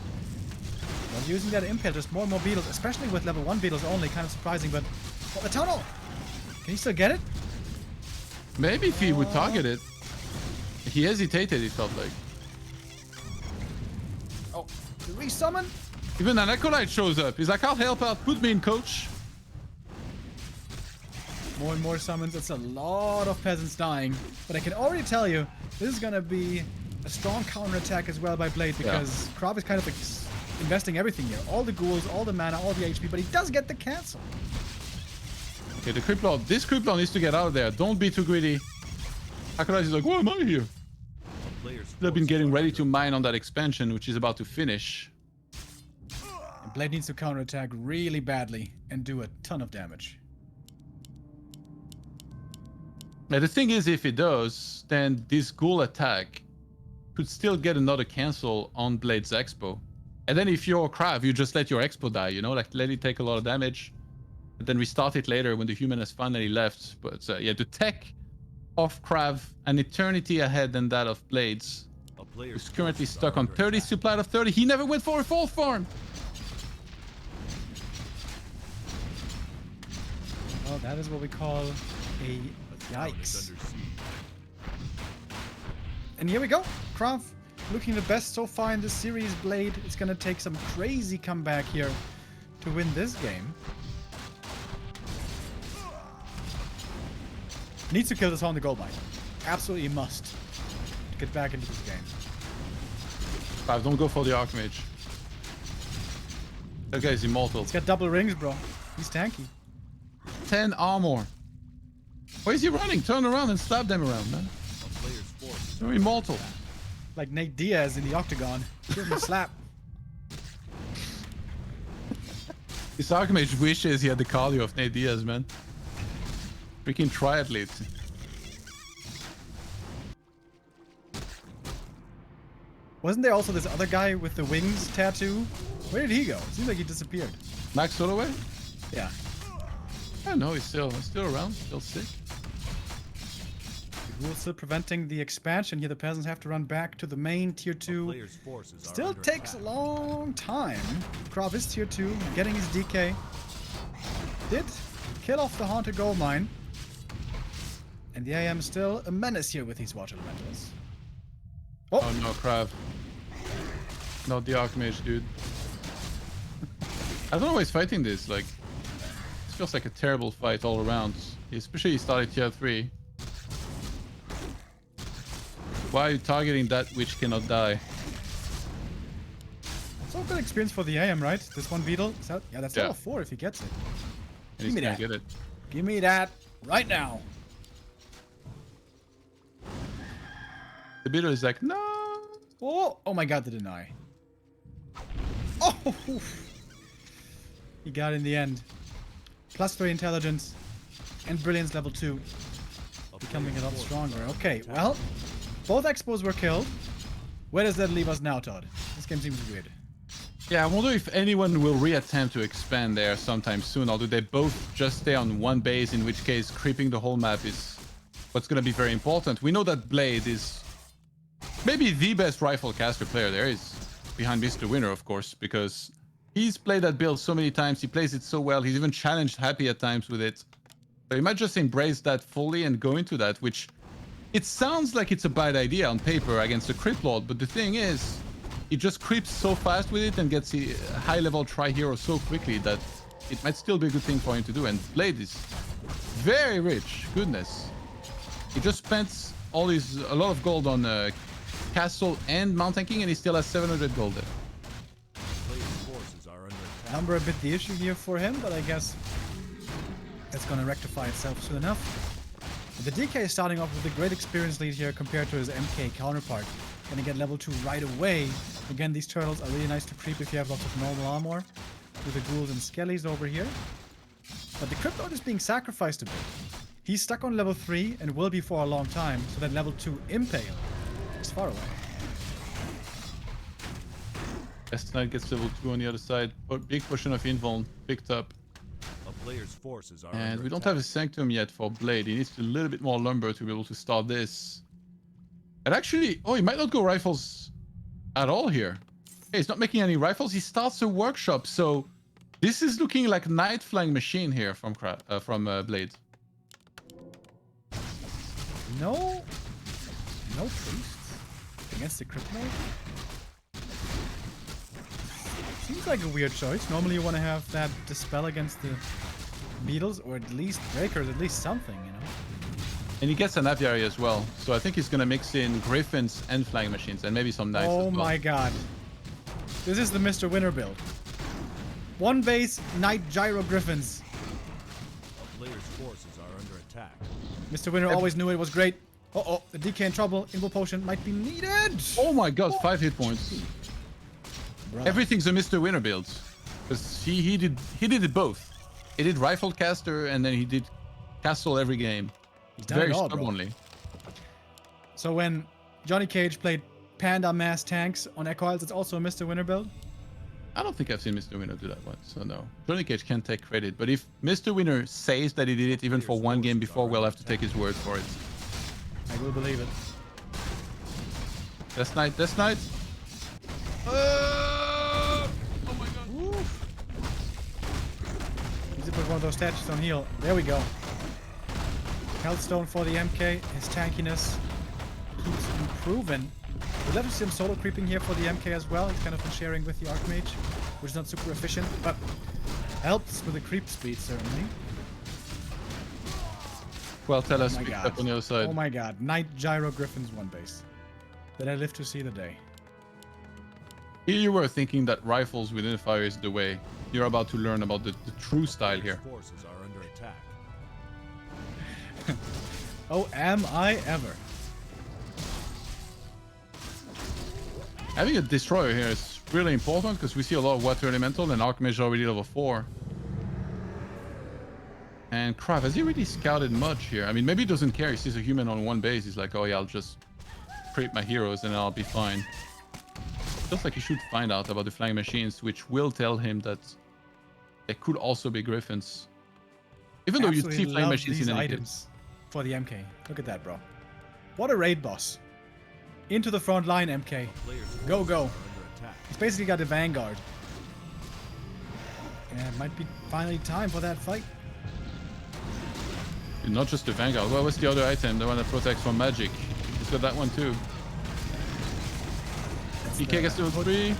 Well, using that Impel, just more and more beetles, especially with level 1 beetles only. Kind of surprising, but... Oh, the tunnel! Can he still get it? Maybe if he would target it. He hesitated, it felt like. The resummon. Even an acolyte shows up. He's like, I'll help out. Put me in, coach. More and more summons. It's a lot of peasants dying. But I can already tell you, this is going to be a strong counterattack as well by Blade, because KraV is kind of investing everything here. All the ghouls, all the mana, all the HP, but he does get the cancel. Okay, the Crypt Lord. This Crypt Lord needs to get out of there. Don't be too greedy. Acolyte is like, why am I here? They've been getting ready to mine on that expansion, which is about to finish. And Blade needs to counterattack really badly and do a ton of damage. Now, the thing is, if it does, then this ghoul attack could still get another cancel on Blade's Expo. And then if you're KraV, you just let your Expo die, you know, like let it take a lot of damage. And then restart it later when the human has finally left. But yeah, the tech of KraV an eternity ahead than that of Blades, who's currently stuck on 30 supply out of 30. He never went for a full farm. Well, that is what we call a yikes. And here we go. KraV looking the best so far in this series. Blade is going to take some crazy comeback here to win this game. Needs to kill this on the gold mine. Absolutely must to get back into this game. KraV, don't go for the Archmage. That guy's immortal. He's got double rings, bro. He's tanky. 10 armor. Why is he running? Turn around and slap them around, man. They're immortal. Like Nate Diaz in the octagon. Give him a slap. This Archmage wishes he had the cardio of Nate Diaz, man. Freaking triathlete. Wasn't there also this other guy with the wings tattoo? Where did he go? Seems like he disappeared. Max Holloway? Yeah. I don't know, he's still around, still sick. The ghoul's still preventing the expansion here. The peasants have to run back to the main tier 2. Still takes a long time. KraV is tier 2, getting his DK. Did kill off the haunted gold mine. And the AM is still a menace here with these water elementals. Oh no, KraV. Not the Archmage, dude. I don't know why he's fighting this, like... This feels like a terrible fight all around. Especially he started tier 3. Why are you targeting that which cannot die? It's all good experience for the AM, right? This one beetle? Is that, yeah, that's level 4 if he gets it. And he's gonna get it. Give me that right now. The beetle is like, no! Oh my god, the deny. Oh! He got it in the end. +3 intelligence and brilliance level 2. Becoming a lot stronger. Okay, well, both expos were killed. Where does that leave us now, Todd? This game seems weird. Yeah, I wonder if anyone will reattempt to expand there sometime soon, or do they both just stay on one base, in which case creeping the whole map is what's going to be very important. We know that Blade is maybe the best rifle caster player there is, behind Mr. Winner, of course, because he's played that build so many times, he plays it so well, he's even challenged Happy at times with it. So he might just embrace that fully and go into that, which it sounds like it's a bad idea on paper against the Crypt Lord, but the thing is, he just creeps so fast with it and gets a high-level tri-hero so quickly that it might still be a good thing for him to do. And Blade is very rich, goodness. He just spent a lot of gold on Castle and Mountain King, and he still has 700 gold there. Number a bit the issue here for him, but I guess that's going to rectify itself soon enough. The DK is starting off with a great experience lead here compared to his MK counterpart. Gonna get level 2 right away. Again, these turtles are really nice to creep if you have lots of normal armor. With the ghouls and skellies over here. But the Crypt Lord is being sacrificed a bit. He's stuck on level 3 and will be for a long time, so that level 2 Impale is far away. Knight gets level 2 on the other side. Big portion of Invuln picked up. And we don't have a Sanctum yet for Blade. He needs a little bit more lumber to be able to start this. And actually, oh, he might not go rifles at all here. Hey, he's not making any rifles. He starts a workshop. So this is looking like Night Flying Machine here from Blade. No priests against the Crypt Lord. Seems like a weird choice. Normally you want to have that dispel against the beetles, or at least breakers, at least something, you know. And he gets an apiary as well, so I think he's gonna mix in griffins and flying machines, and maybe some knights as well. Oh my god. This is the Mr. Winner build. One base, Knight Gyro Griffins. A player's forces are under attack. Mr. Winner always knew it was great. Uh-oh, the DK in trouble. Invo potion might be needed. Oh my god, 5 hit points. Brother. Everything's a Mr. Winner build. Because he did it both. He did Rifle Caster and then he did Castle every game. done Very it all, bro. stubbornly. So when Johnny Cage played Panda Mass Tanks on Echo Isles, it's also a Mr. Winner build? I don't think I've seen Mr. Winner do that one, so no. Johnny Cage can't take credit, but if Mr. Winner says that he did it even for one game before, we'll have to take his word for it. I will believe it. Death Knight, Death Knight! Oh my god. Oof. Easy to put one of those statues on heal. There we go. Healthstone for the MK. His tankiness keeps improving. We'd love to see him solo creeping here for the MK as well. He's kind of been sharing with the Archmage, which is not super efficient, but helps with the creep speed, certainly. Well, tell us, Oh my picked god. up on the other side. Oh my god. Knight Gyro Griffins one base. Did I live to see the day? Here you were thinking that rifles with Identifier is the way. You're about to learn about the true style here. Forces are under attack. Oh, am I ever? Having a destroyer here is really important because we see a lot of water elemental and Archmage already level 4. And KraV, has he really scouted much here? I mean, maybe he doesn't care. He sees a human on one base. He's like, oh yeah, I'll just create my heroes and I'll be fine. Feels like he should find out about the flying machines, which will tell him that there could also be griffins. Even though you see Absolutely flying love machines these in any items for the MK. Look at that, bro. What a raid boss. Into the front line, MK. Players' Go, forces go. are under attack. He's basically got the Vanguard. And it might be finally time for that fight. Not just the Vanguard. What was the other item? The one that protects from magic. He's got that one too. DK gets to 3.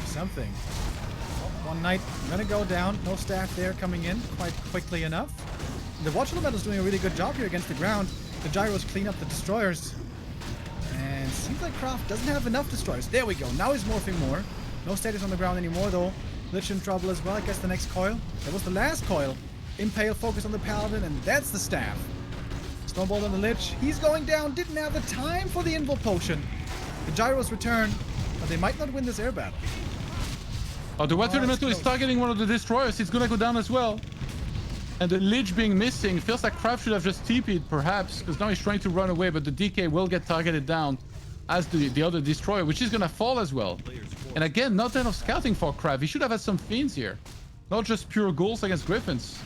Something. Oh, one knight gonna go down. No staff there coming in quite quickly enough. The Watch Elemental's doing a really good job here against the ground. The Gyros clean up the destroyers. And seems like KraV doesn't have enough destroyers. There we go. Now he's morphing more. No status on the ground anymore though. Lich in trouble as well. I guess the next coil. That was the last coil. Impale focus on the Paladin, and that's the staff. Snowball on the Lich. He's going down. Didn't have the time for the Invo Potion. The Gyros return, but they might not win this air battle. Oh, the water Oh, elemental that's is close. targeting one of the destroyers. It's gonna go down as well. And the Lich being missing feels like KraV should have just TP'd perhaps, because now he's trying to run away, but the DK will get targeted down as the other destroyer, which is gonna fall as well. And again, not enough scouting for KraV. He should have had some fiends here, not just pure ghouls against griffins.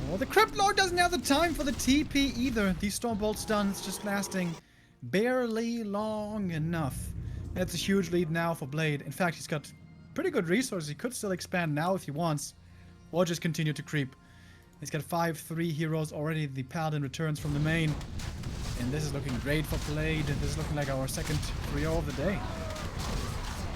Well, the Crypt Lord doesn't have the time for the TP either. These Stormbolt stuns just lasting barely long enough. That's a huge lead now for Blade. In fact, he's got pretty good resources. He could still expand now if he wants, or just continue to creep. He's got 5-3 heroes already. The Paladin returns from the main. And this is looking great for Blade. This is looking like our second 3-0 of the day.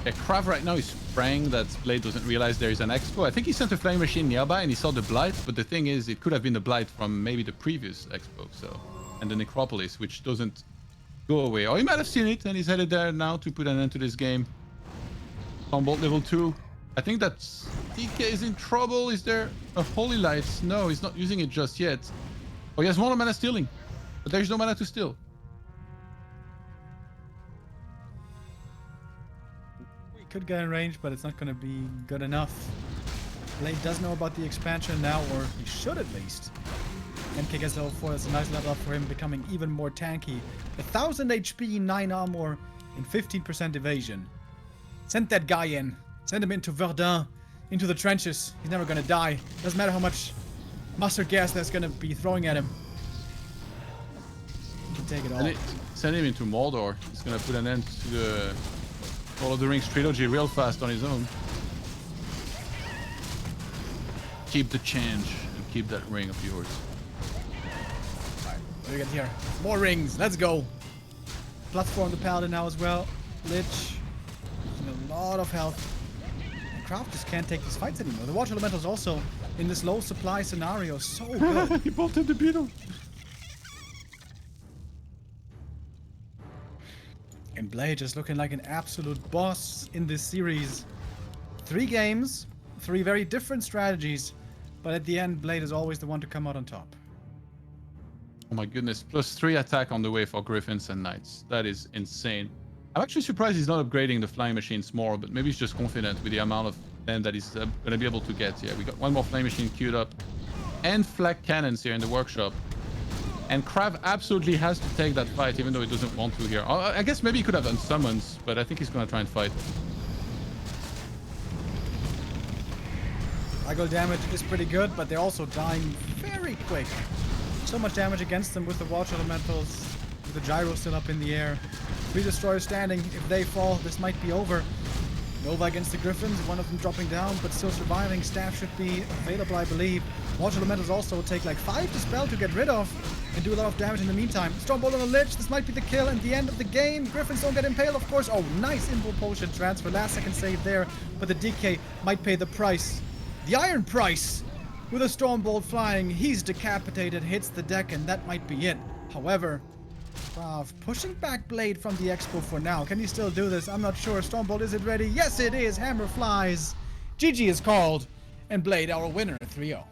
Yeah, KraV right now is praying that Blade doesn't realize there is an expo. I think he sent a flying machine nearby and he saw the blight, but the thing is, it could have been the blight from maybe the previous expo, so, and the necropolis, which doesn't go away. Or he might have seen it and he's headed there now to put an end to this game. Stormbolt level 2. I think that's DK is in trouble. Is there a holy light? No, he's not using it just yet. Oh, he has one mana stealing, but there's no mana to steal. Could get in range, but it's not going to be good enough. Blade does know about the expansion now, or he should at least. MK gets level 4, that's a nice level up for him, becoming even more tanky. 1000 HP, 9 armor, and 15% evasion. Send that guy in. Send him into Verdun, into the trenches. He's never going to die. Doesn't matter how much mustard gas that's going to be throwing at him. He can take it all. Send him into Mordor. He's gonna put an end to the Lord of the Rings trilogy real fast on his own. Keep the change and keep that ring of yours. Alright, what do we got here? More rings, let's go! Platform the Paladin now as well. Lich. A lot of health. And KraV just can't take these fights anymore. The Water Elemental's also, in this low supply scenario, so good. He bolted the beetle. And Blade just looking like an absolute boss in this series. 3 games, 3 very different strategies, but at the end, Blade is always the one to come out on top. Oh my goodness, +3 attack on the way for Griffins and Knights. That is insane. I'm actually surprised he's not upgrading the flying machines more, but maybe he's just confident with the amount of them that he's going to be able to get. Yeah, we got one more flying machine queued up. And flak cannons here in the workshop. And KraV absolutely has to take that fight, even though he doesn't want to here. I guess maybe he could have done summons, but I think he's going to try and fight. Cycle damage is pretty good, but they're also dying very quick. So much damage against them with the Water Elementals, with the gyro still up in the air. 3 destroyers standing. If they fall, this might be over. Nova against the Griffins, one of them dropping down, but still surviving. Staff should be available, I believe. Water Elementals also take like 5 dispel to get rid of and do a lot of damage in the meantime. Stormbolt on the Lich, this might be the kill and the end of the game. Griffins don't get impaled, of course. Oh, nice Invul Potion transfer. Last second save there, but the DK might pay the price. The Iron Price! With a Stormbolt flying, he's decapitated, hits the deck, and that might be it. However, KraV pushing back Blade from the Expo for now. Can he still do this? I'm not sure. Stormbolt, is it ready? Yes, it is. Hammer flies. GG is called. And Blade, our winner, 3-0.